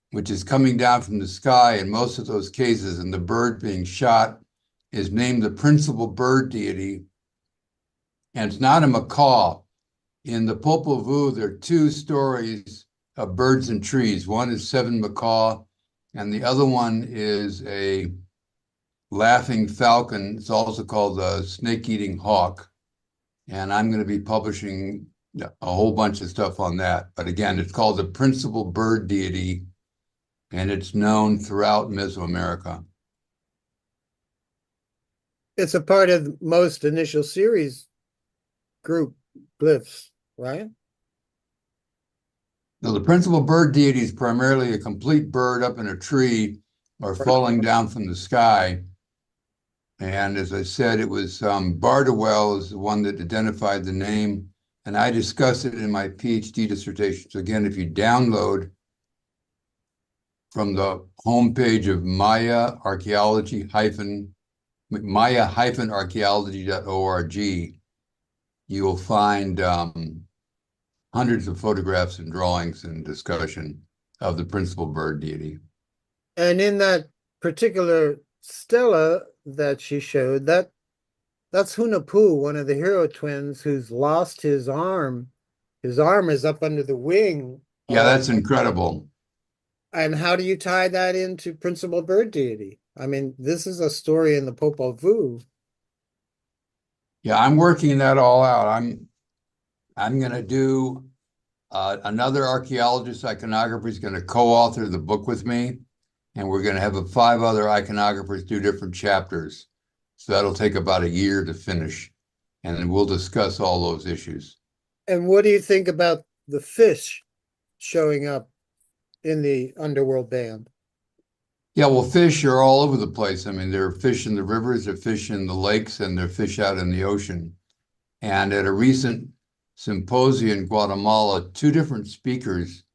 which is coming down from the sky in most of those cases, and the bird being shot, is named the principal bird deity. And it's not a macaw. In the Popol Vuh, there are two stories of birds and trees. One is Seven Macaw, and the other one is a laughing falcon. It's also called the snake-eating hawk. And I'm going to be publishing a whole bunch of stuff on that. But again, it's called the principal bird deity, and it's known throughout Mesoamerica. It's a part of most initial series group glyphs, right? Now, the principal bird deity is primarily a complete bird up in a tree or falling down from the sky. And as I said, it was Bardwell is the one that identified the name, and I discussed it in my PhD dissertation. So again, if you download from the homepage of Maya-archaeology.org, you will find hundreds of photographs and drawings and discussion of the principal bird deity. And in that particular stela that she showed, that's Hunahpu, one of the hero twins who's lost his arm. His arm is up under the wing. Yeah, that's incredible. And how do you tie that into principal bird deity? I mean, this is a story in the Popol Vuh. Yeah, I'm working that all out. I'm going to do another archaeologist iconographer is going to co-author the book with me, and we're going to have 5 other iconographers do different chapters. So that'll take about a year to finish, and then we'll discuss all those issues. And what do you think about the fish showing up in the underworld band? Yeah, well, fish are all over the place. I mean, there are fish in the rivers, there are fish in the lakes, and there are fish out in the ocean. And at a recent symposium in Guatemala, 2 different speakers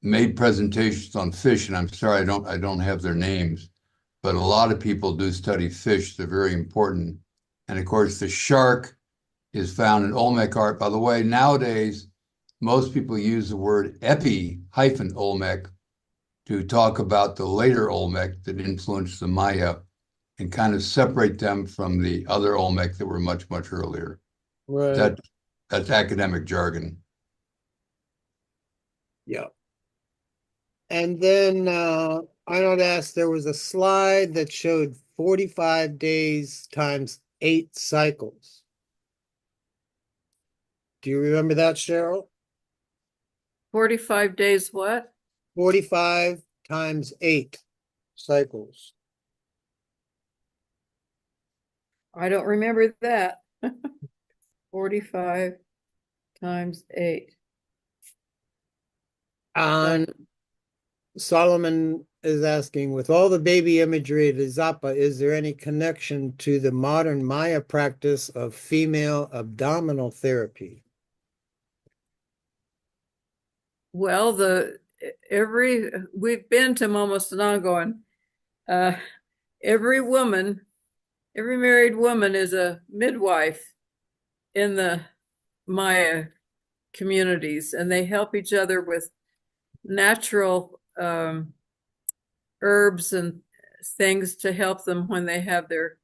made presentations on fish, and I'm sorry I don't have their names, but a lot of people do study fish. They're very important. And of course, the shark is found in Olmec art. By the way, nowadays, most people use the word epi-Olmec to talk about the later Olmec that influenced the Maya and kind of separate them from the other Olmec that were much, much earlier. Right. That's academic jargon. Yeah. And then Arnold asked, there was a slide that showed 45 days times 8 cycles. Do you remember that, Cheryl? 45 days what? 45 times 8 cycles. I don't remember that. 45 times 8. And Solomon is asking, with all the baby imagery at Izapa, is there any connection to the modern Maya practice of female abdominal therapy? Well, we've been to Momostenango, and every married woman is a midwife in the Maya communities, and they help each other with natural herbs and things to help them when they have their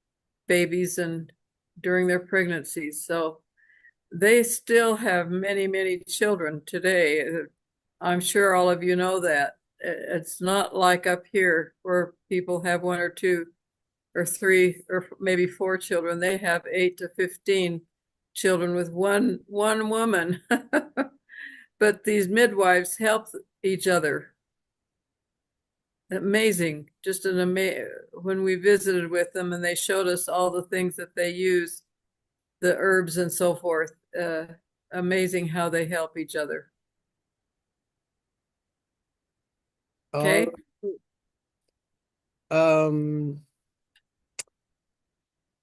babies and during their pregnancies. So they still have many, many children today. I'm sure all of you know that. It's not like up here where people have 1 or 2 or 3 or maybe 4 children. They have 8 to 15 children with one woman. But these midwives help each other. Amazing. Just when we visited with them and they showed us all the things that they use, the herbs and so forth. Amazing how they help each other. Okay.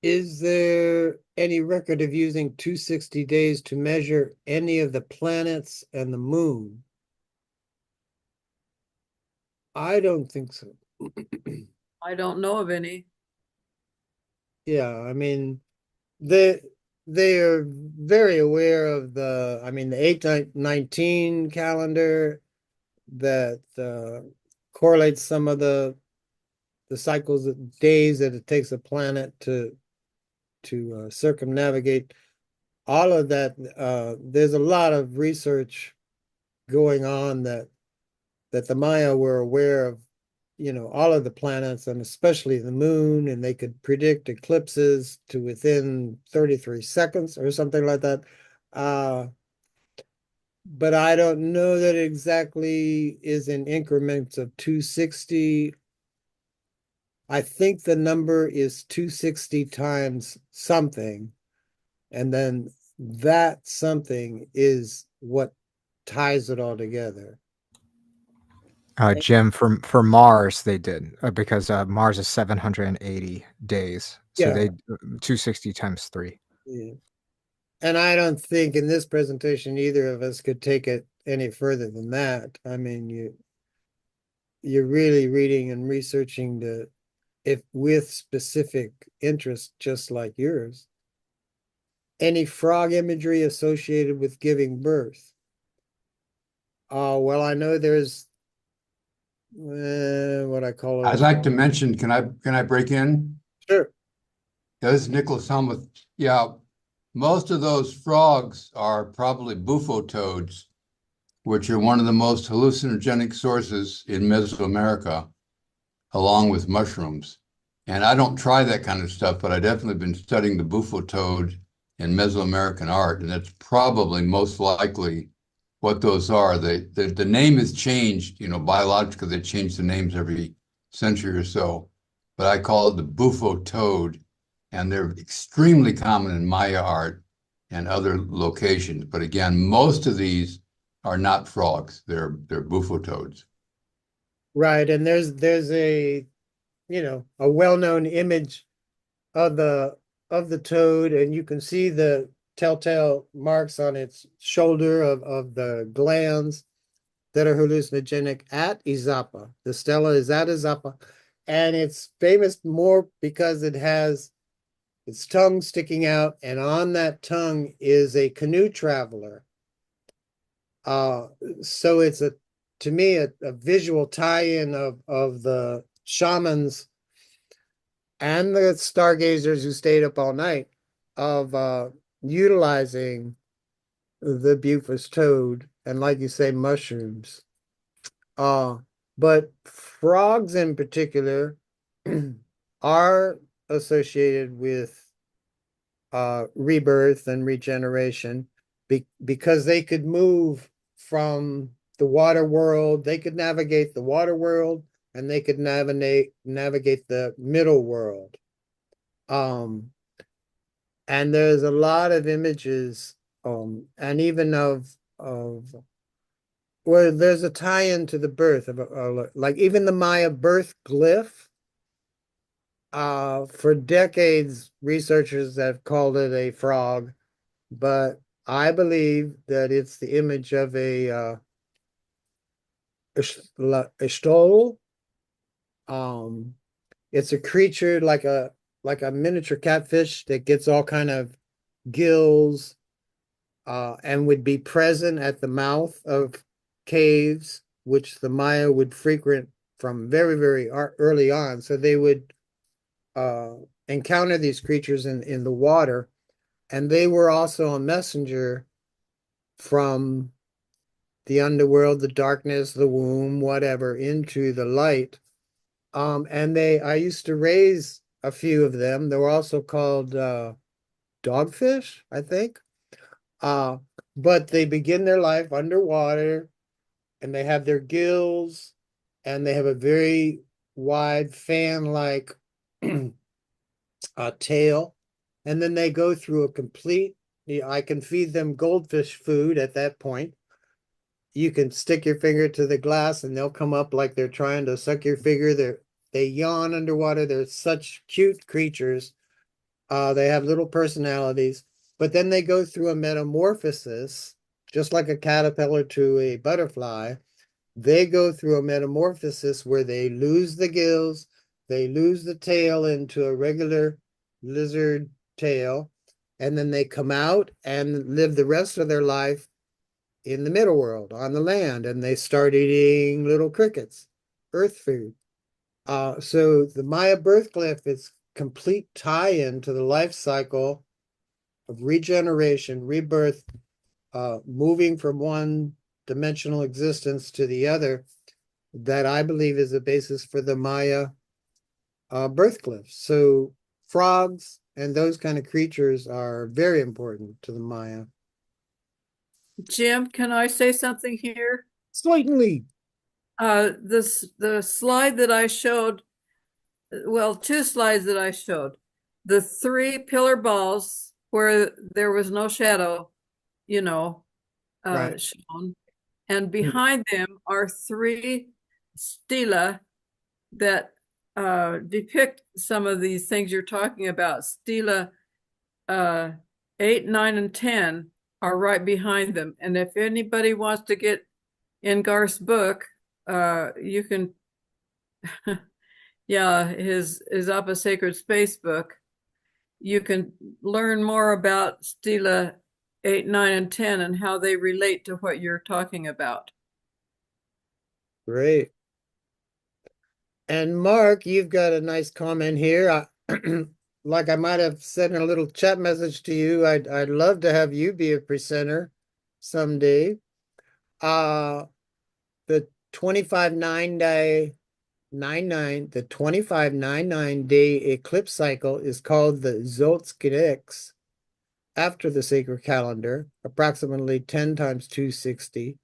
Is there any record of using 260 days to measure any of the planets and the moon? I don't think so. I don't know of any. Yeah, I mean, they are very aware of the 819 calendar that correlates some of the cycles of days that it takes a planet to circumnavigate. All of that, there's a lot of research going on that the Maya were aware of, all of the planets and especially the moon, and they could predict eclipses to within 33 seconds or something like that. But I don't know that it exactly is in increments of 260. I think the number is 260 times something. And then that something is what ties it all together. Jim, for Mars, they did because Mars is 780 days, so Yeah. they 260 times 3. Yeah. And I don't think in this presentation either of us could take it any further than that. I mean, you're really reading and researching if with specific interest, just like yours. Any frog imagery associated with giving birth? Well, I know there's what I call I'd it. like to mention, can I break in? Sure. Yeah, this is Nicholas Helmuth. Yeah, most of those frogs are probably bufo toads, which are one of the most hallucinogenic sources in Mesoamerica, along with mushrooms. And I don't try that kind of stuff, but I definitely been studying the bufo toad in Mesoamerican art, and that's probably most likely what those are. The name has changed, biologically, they change the names every century or so, but I call it the bufo toad, and they're extremely common in Maya art and other locations. But again, most of these are not frogs; they're bufo toads. Right, and there's a a well-known image of the toad, and you can see the telltale marks on its shoulder of the glands that are hallucinogenic at Izapa. The stela is at Izapa, and it's famous more because it has its tongue sticking out, and on that tongue is a canoe traveler. So it's to me a visual tie-in of the shamans and the stargazers who stayed up all night of utilizing the Bufus toad and, like you say, mushrooms. But frogs in particular are associated with rebirth and regeneration because they could move from the water world. They could navigate the water world and they could navigate the middle world. And there's a lot of images, and even of where there's a tie-in to the birth of like even the Maya birth glyph. For decades, researchers have called it a frog, but I believe that it's the image of a stole. It's a creature like a miniature catfish that gets all kind of gills, and would be present at the mouth of caves, which the Maya would frequent from very, very early on. So they would encounter these creatures in the water, and they were also a messenger from the underworld, the darkness, the womb, whatever, into the light. And I used to raise a few of them. They were also called dogfish, I think. But they begin their life underwater, and they have their gills, and they have a very wide fan-like tail. And then they go through a complete, I can feed them goldfish food at that point. You can stick your finger to the glass and they'll come up like they're trying to suck your finger. They yawn underwater. They're such cute creatures. They have little personalities, but then they go through a metamorphosis, just like a caterpillar to a butterfly. They go through a metamorphosis where they lose the gills, they lose the tail into a regular lizard tail, and then they come out and live the rest of their life in the middle world on the land, and they start eating little crickets, earth food. So the Maya birth glyph is complete tie-in to the life cycle of regeneration, rebirth, moving from one dimensional existence to the other, that I believe is the basis for the Maya birth glyphs. So frogs and those kind of creatures are very important to the Maya. Jim, can I say something here? Certainly. The slide that I showed, well, two slides that I showed, the three pillar balls where there was no shadow, you know, Right. shown, and behind them are three stela that depict some of these things you're talking about. Stela 8, 9, and 10 are right behind them. And if anybody wants to get in Garth's book, you can, yeah, his Izapa Sacred Space book, you can learn more about Stela 8, 9, and 10 and how they relate to what you're talking about. Great. And Mark, you've got a nice comment here. Like I might have sent a little chat message to you. I'd love to have you be a presenter someday. The 2599 day eclipse cycle is called the Zoltskiniks after the sacred calendar, approximately 10 times 260.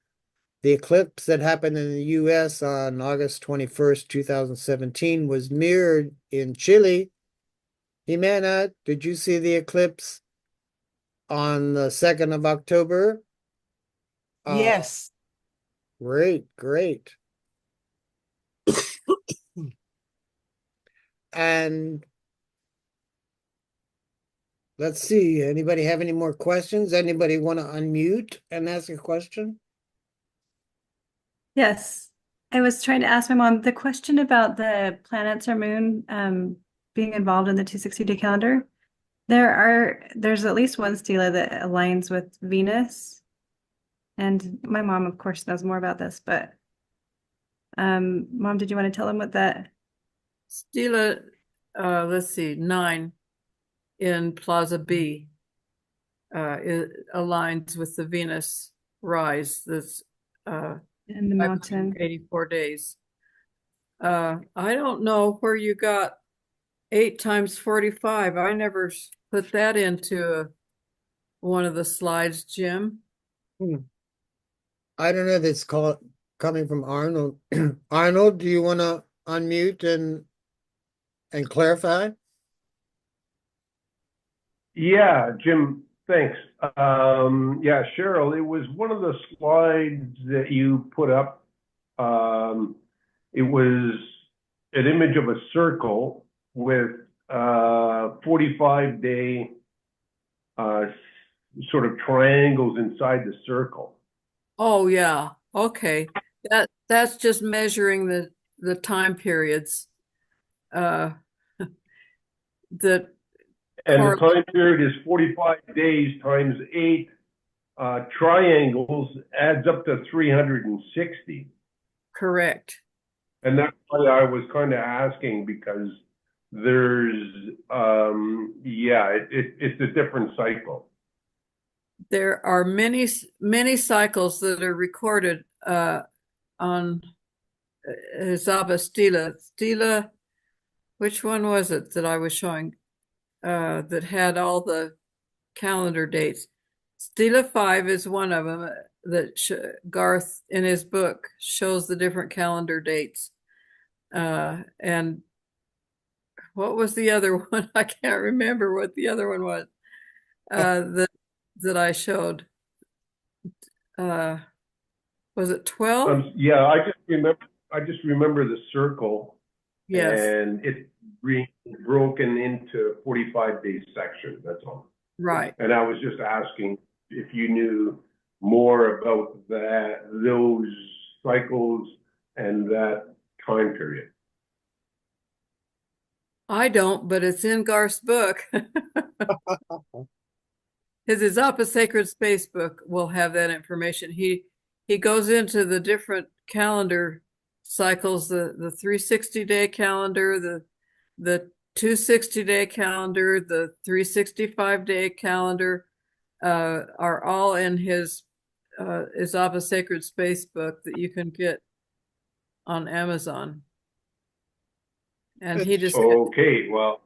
The eclipse that happened in the US on August 21st, 2017 was mirrored in Chile. Jimena, did you see the eclipse on the 2nd of October? Yes. Great, great. And let's see, anybody have any more questions? Anybody want to unmute and ask a question? Yes. I was trying to ask my mom the question about the planets or moon being involved in the 260-day calendar. There's at least one stela that aligns with Venus. And my mom, of course, knows more about this, but Mom, did you want to tell them what that? Stela, let's see, 9 in Plaza B it aligns with the Venus rise that's In the mountain. 84 days. I don't know where you got 8 times 45. I never put that into one of the slides, Jim. I don't know if it's coming from Arnold. Arnold, do you want to unmute and clarify? Yeah, Jim, thanks. Yeah, Cheryl, it was one of the slides that you put up. It was an image of a circle with 45-day sort of triangles inside the circle. Oh yeah. Okay. That's just measuring the time periods. That And the time period is 45 days times 8 triangles adds up to 360. correct. And that's why I was kind of asking, because there's, it's a different cycle. There are many cycles that are recorded on Izapa Stela. Stela, which one was it that I was showing that had all the calendar dates? Stela 5 is one of them that Garth in his book shows the different calendar dates. And what was the other one? I can't remember what the other one was that I showed. Was it 12? Yeah, I just remember the circle. Yes. And it broken into 45-day sections, that's all. Right. And I was just asking if you knew more about those cycles and that time period. I don't, but it's in Garth's book. His Izapa Sacred Space book will have that information. He goes into the different calendar cycles, the 360-day calendar, the 260-day calendar, the 365-day calendar are all in his Izapa Sacred Space book that you can get on Amazon. And he just okay, well,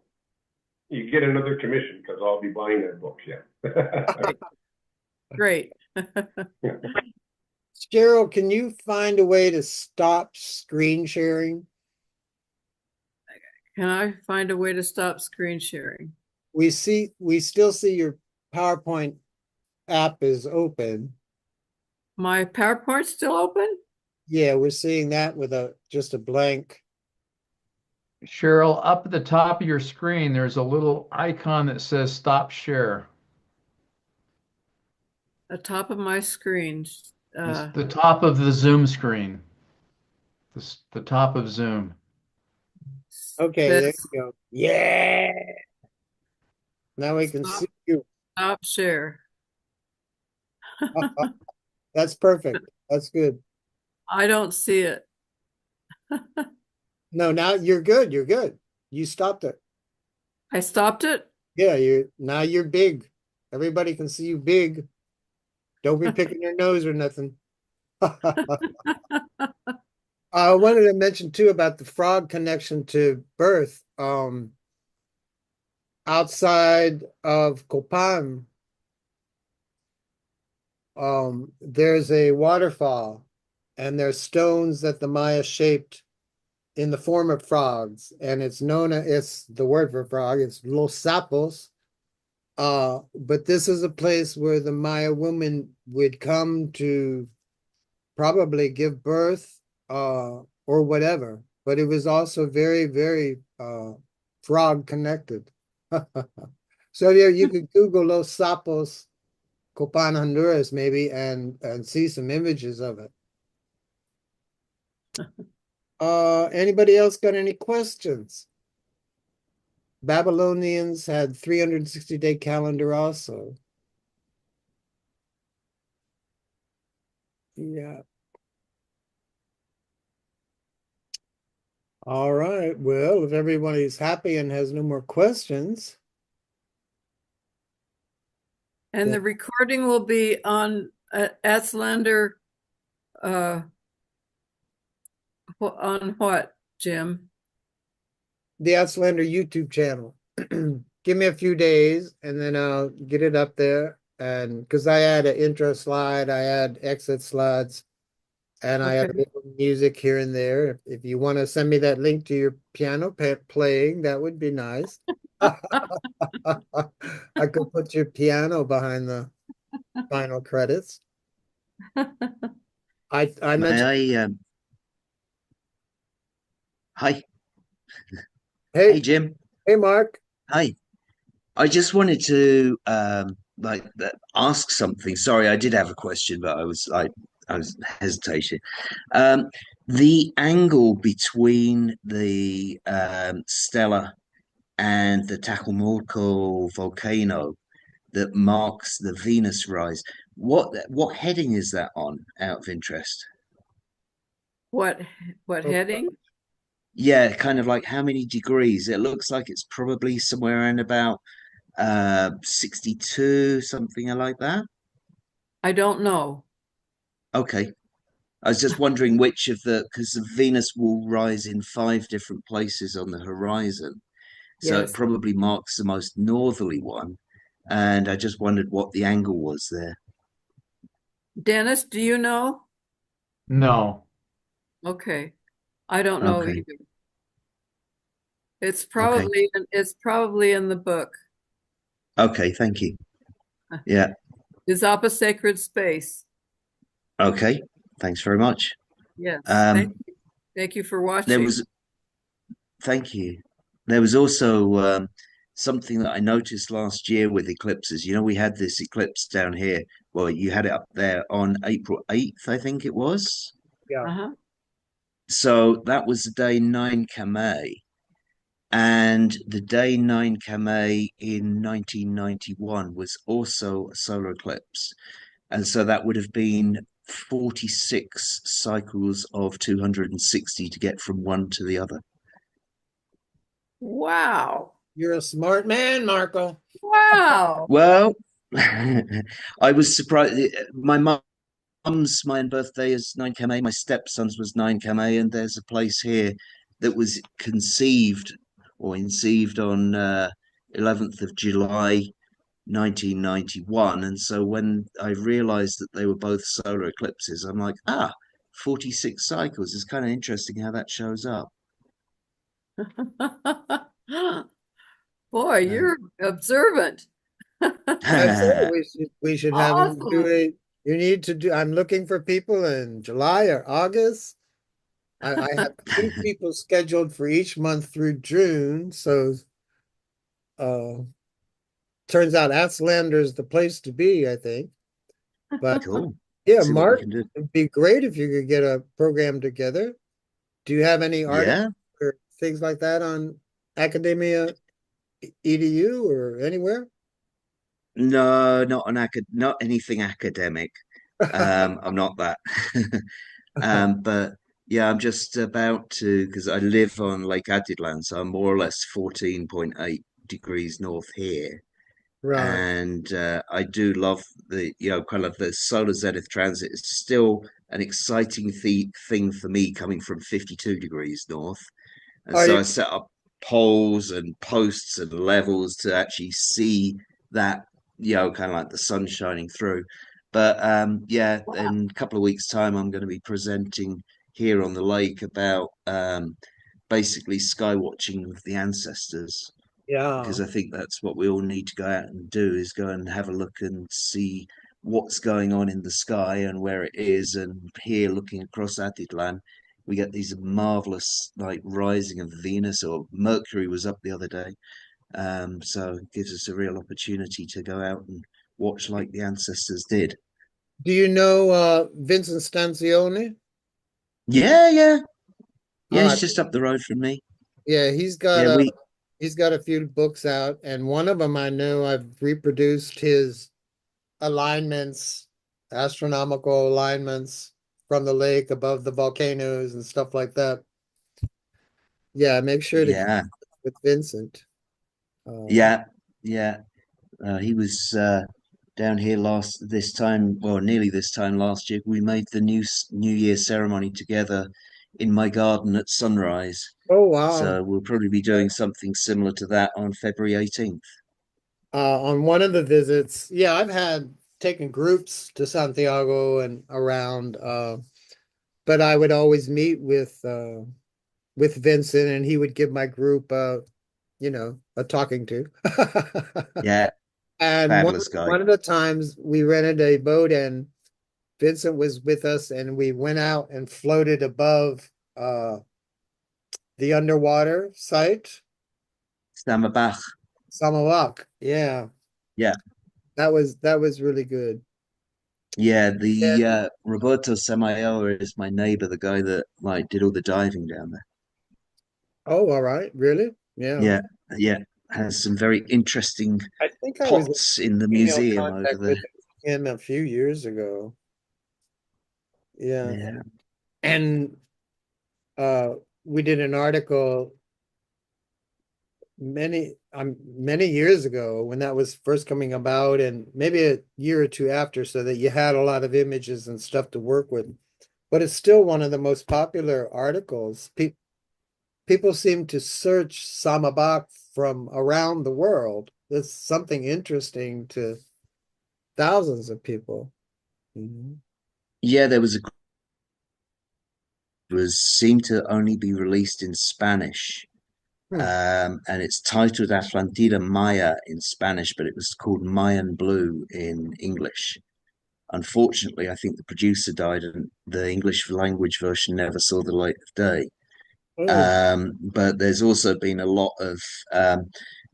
you get another commission because I'll be buying that book. Yeah. Great. Cheryl, can you find a way to stop screen sharing? Can I find a way to stop screen sharing? We still see your PowerPoint app is open. My PowerPoint's still open? Yeah, we're seeing that with just a blank. Cheryl, up at the top of your screen, there's a little icon that says stop share. The top of my screen. The top of the Zoom screen. The top of Zoom. Okay, there That's you go. Yeah. Now we can see you. stop share. That's perfect. That's good. I don't see it. No, now you're good. You're good. You stopped it. I stopped it? Yeah, now you're big. Everybody can see you big. Don't be picking your nose or nothing. I wanted to mention too about the frog connection to birth. Outside of Copan, there's a waterfall, and there's stones that the Maya shaped in the form of frogs, and it's the word for frog, it's Los Sapos. But this is a place where the Maya woman would come to probably give birth, or whatever. But it was also very, very frog connected. So yeah, you could Google Los Sapos, Copan, Honduras, maybe, and see some images of it. Anybody else got any questions? Babylonians had 360-day calendar also. Yeah. All right. Well, if everybody's happy and has no more questions. And the recording will be on Atzlander, on what, Jim? The Outlander YouTube channel. Give me a few days and then I'll get it up there. And because I add an intro slide, I add exit slides, and I add a little music here and there. If you want to send me that link to your piano playing, that would be nice. I could put your piano behind the final credits. I mentioned. May I? Hi. Hey, Jim. Hey, Mark. Hi. I just wanted to ask something. Sorry, I did have a question, but I was hesitating. The angle between the Stella and the Tacumulco volcano that marks the Venus rise. What heading is that on, out of interest? What heading? Yeah, kind of like how many degrees? It looks like it's probably somewhere around about 62, something like that. I don't know. Okay. I was just wondering because the Venus will rise in 5 different places on the horizon. So it Yes. probably marks the most northerly one. And I just wondered what the angle was there. Dennis, do you know? No. Okay. I don't know Okay. either. It's Okay. probably in the book. Okay, thank you. Yeah. Izapa Sacred Space. Okay. Thanks very much. Yes. Um, Thank you for there watching. was Thank you. There was also something that I noticed last year with eclipses. You know, we had this eclipse down here. Well, you had it up there on April 8th, I think it was. Yeah. Uh-huh. So that was the day 9 Kamei. And the day 9 Kamei in 1991 was also a solar eclipse. And so that would have been 46 cycles of 260 to get from one to the other. Wow. You're a smart man, Marco. Wow. Well, I was surprised. My my birthday is 9 Kamei. My stepson's was 9 Kamei, and there's a place here that was conceived on 11th of July 1991. And so when I realized that they were both solar eclipses, I'm like, 46 cycles is kind of interesting how that shows up. Boy, you're observant. That's it. We should have him do Awesome. it. You need to do, I'm looking for people in July or August. I have 2 people scheduled for each month through June. So turns out Aslander's the place to be, I think. But Cool. yeah, See what we Mark, can do. it'd be great if you could get a program together. Do you have any articles Yeah. or things like that on Academia EDU or anywhere? No, not anything academic. I'm not that. But yeah, I'm just about to, because I live on Lake Atitlan, so I'm more or less 14.8 degrees north here. Right. And I do love the, kind of the solar zenith transit. It's still an exciting thing for me coming from 52 degrees north. And Are so you, I set up poles and posts and levels to actually see that, kind of like the sun shining through. But yeah, in a couple of weeks' time, I'm going to be presenting here on the lake about basically sky watching with the ancestors, yeah. because I think that's what we all need to go out and do, is go and have a look and see what's going on in the sky and where it is. And here, looking across Atitlan, we get these marvelous like rising of Venus, or Mercury was up the other day. So it gives us a real opportunity to go out and watch like the ancestors did. Do you know Vincent Stanzione? Yeah, yeah, yeah. Uh, He's just up the road from me. yeah, Yeah, we. he's got a few books out, and one of them I know I've reproduced his alignments, astronomical alignments from the lake above the volcanoes and stuff like that. Yeah, make sure to keep Yeah, with Vincent. Um, yeah, yeah. He was down here this time, well, nearly this time last year. We made the New Year ceremony together in my garden at sunrise. oh wow. So we'll probably be doing something similar to that on February 18th. On one of the visits, yeah, I've had taken groups to Santiago and around, but I would always meet with Vincent, and he would give my group a talking to. Yeah, And fabulous guy. one of the times we rented a boat and Vincent was with us and we went out and floated above the underwater site. Stammerbach. Samawak. Yeah. Yeah, That was really good. yeah. The And Roberto Samayoa is my neighbor, the guy that like did all the diving down there. oh, all right, really? Yeah. Yeah, yeah. Has some very interesting I think I was in pots in the email museum over contact with there. him a few years ago. Yeah. Yeah. And uh we did an article many years ago when that was first coming about, and maybe a year or two after, so that you had a lot of images and stuff to work with. But it's still one of the most popular articles. People seem to search Samabak from around the world. There's something interesting to thousands of people. Mhm. Yeah, there was a was seemed to only be released in Spanish. Hmm. And it's titled Atlantida Maya in Spanish, but it was called Mayan Blue in English. Unfortunately, I think the producer died and the English language version never saw the light of day. Oh, But there's also been a lot of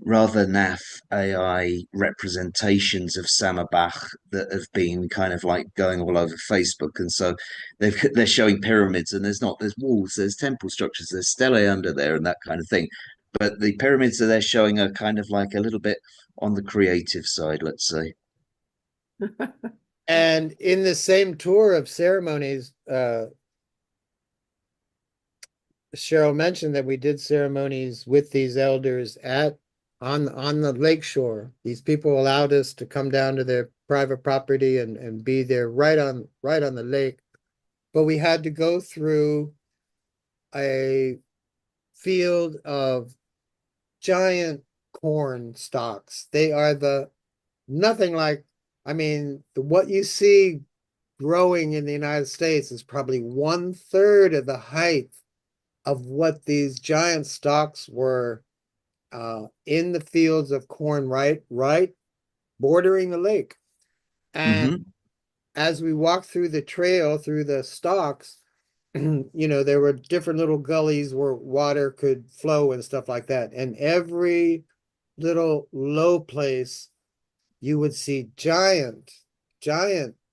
rather naff AI representations of Samabach that have been kind of like going all over Facebook, and so they're showing pyramids, and there's walls, there's temple structures, there's stelae under there, and that kind of thing. But the pyramids that they're showing are kind of like a little bit on the creative side, let's say. and in the same tour of ceremonies, Cheryl mentioned that we did ceremonies with these elders at on the lakeshore. These people allowed us to come down to their private property and be there right on the lake. But we had to go through a field of giant corn stalks. They are the nothing like, I mean, what you see growing in the United States is probably 1/3 of the height of what these giant stalks were in the fields of corn, right bordering the lake. And Hmm. as we walked through the trail through the stalks, there were different little gullies where water could flow and stuff like that. And every little low place, you would see giant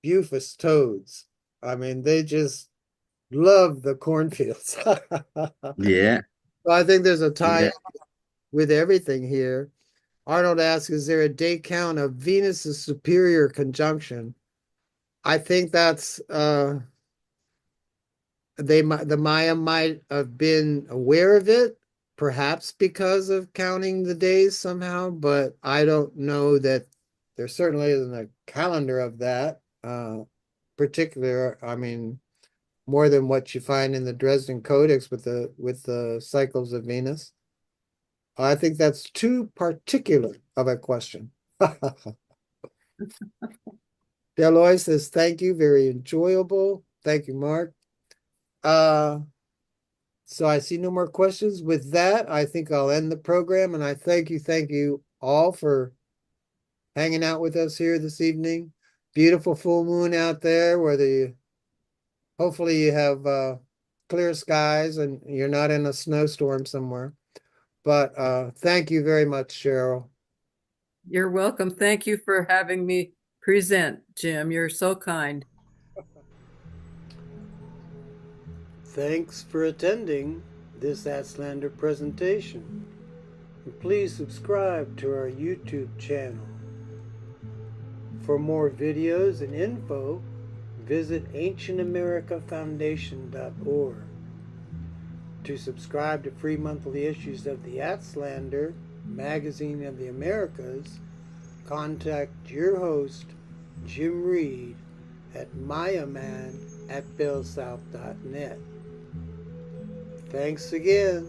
Bufus toads. I mean, they just love the cornfields. Yeah, So I think there's a tie yeah. with everything here. Arnold asks, is there a day count of Venus's superior conjunction? I think that's the Maya might have been aware of it, perhaps because of counting the days somehow, but I don't know that there certainly isn't a calendar of that particular. I mean, more than what you find in the Dresden Codex with the cycles of Venus. I think that's too particular of a question. Deloy says, thank you, very enjoyable. Thank you, Mark. So I see no more questions. With that, I think I'll end the program, and I thank you all for hanging out with us here this evening. Beautiful full moon out there where hopefully you have clear skies and you're not in a snowstorm somewhere. But thank you very much, Cheryl. You're welcome. Thank you for having me present, Jim. You're so kind. Thanks for attending this Atslander presentation. And please subscribe to our YouTube channel. For more videos and info, visit ancientamericafoundation.org. To subscribe to free monthly issues of the Atslander, Magazine of the Americas, contact your host, Jim Reed, at mayaman@bellsouth.net. Thanks again.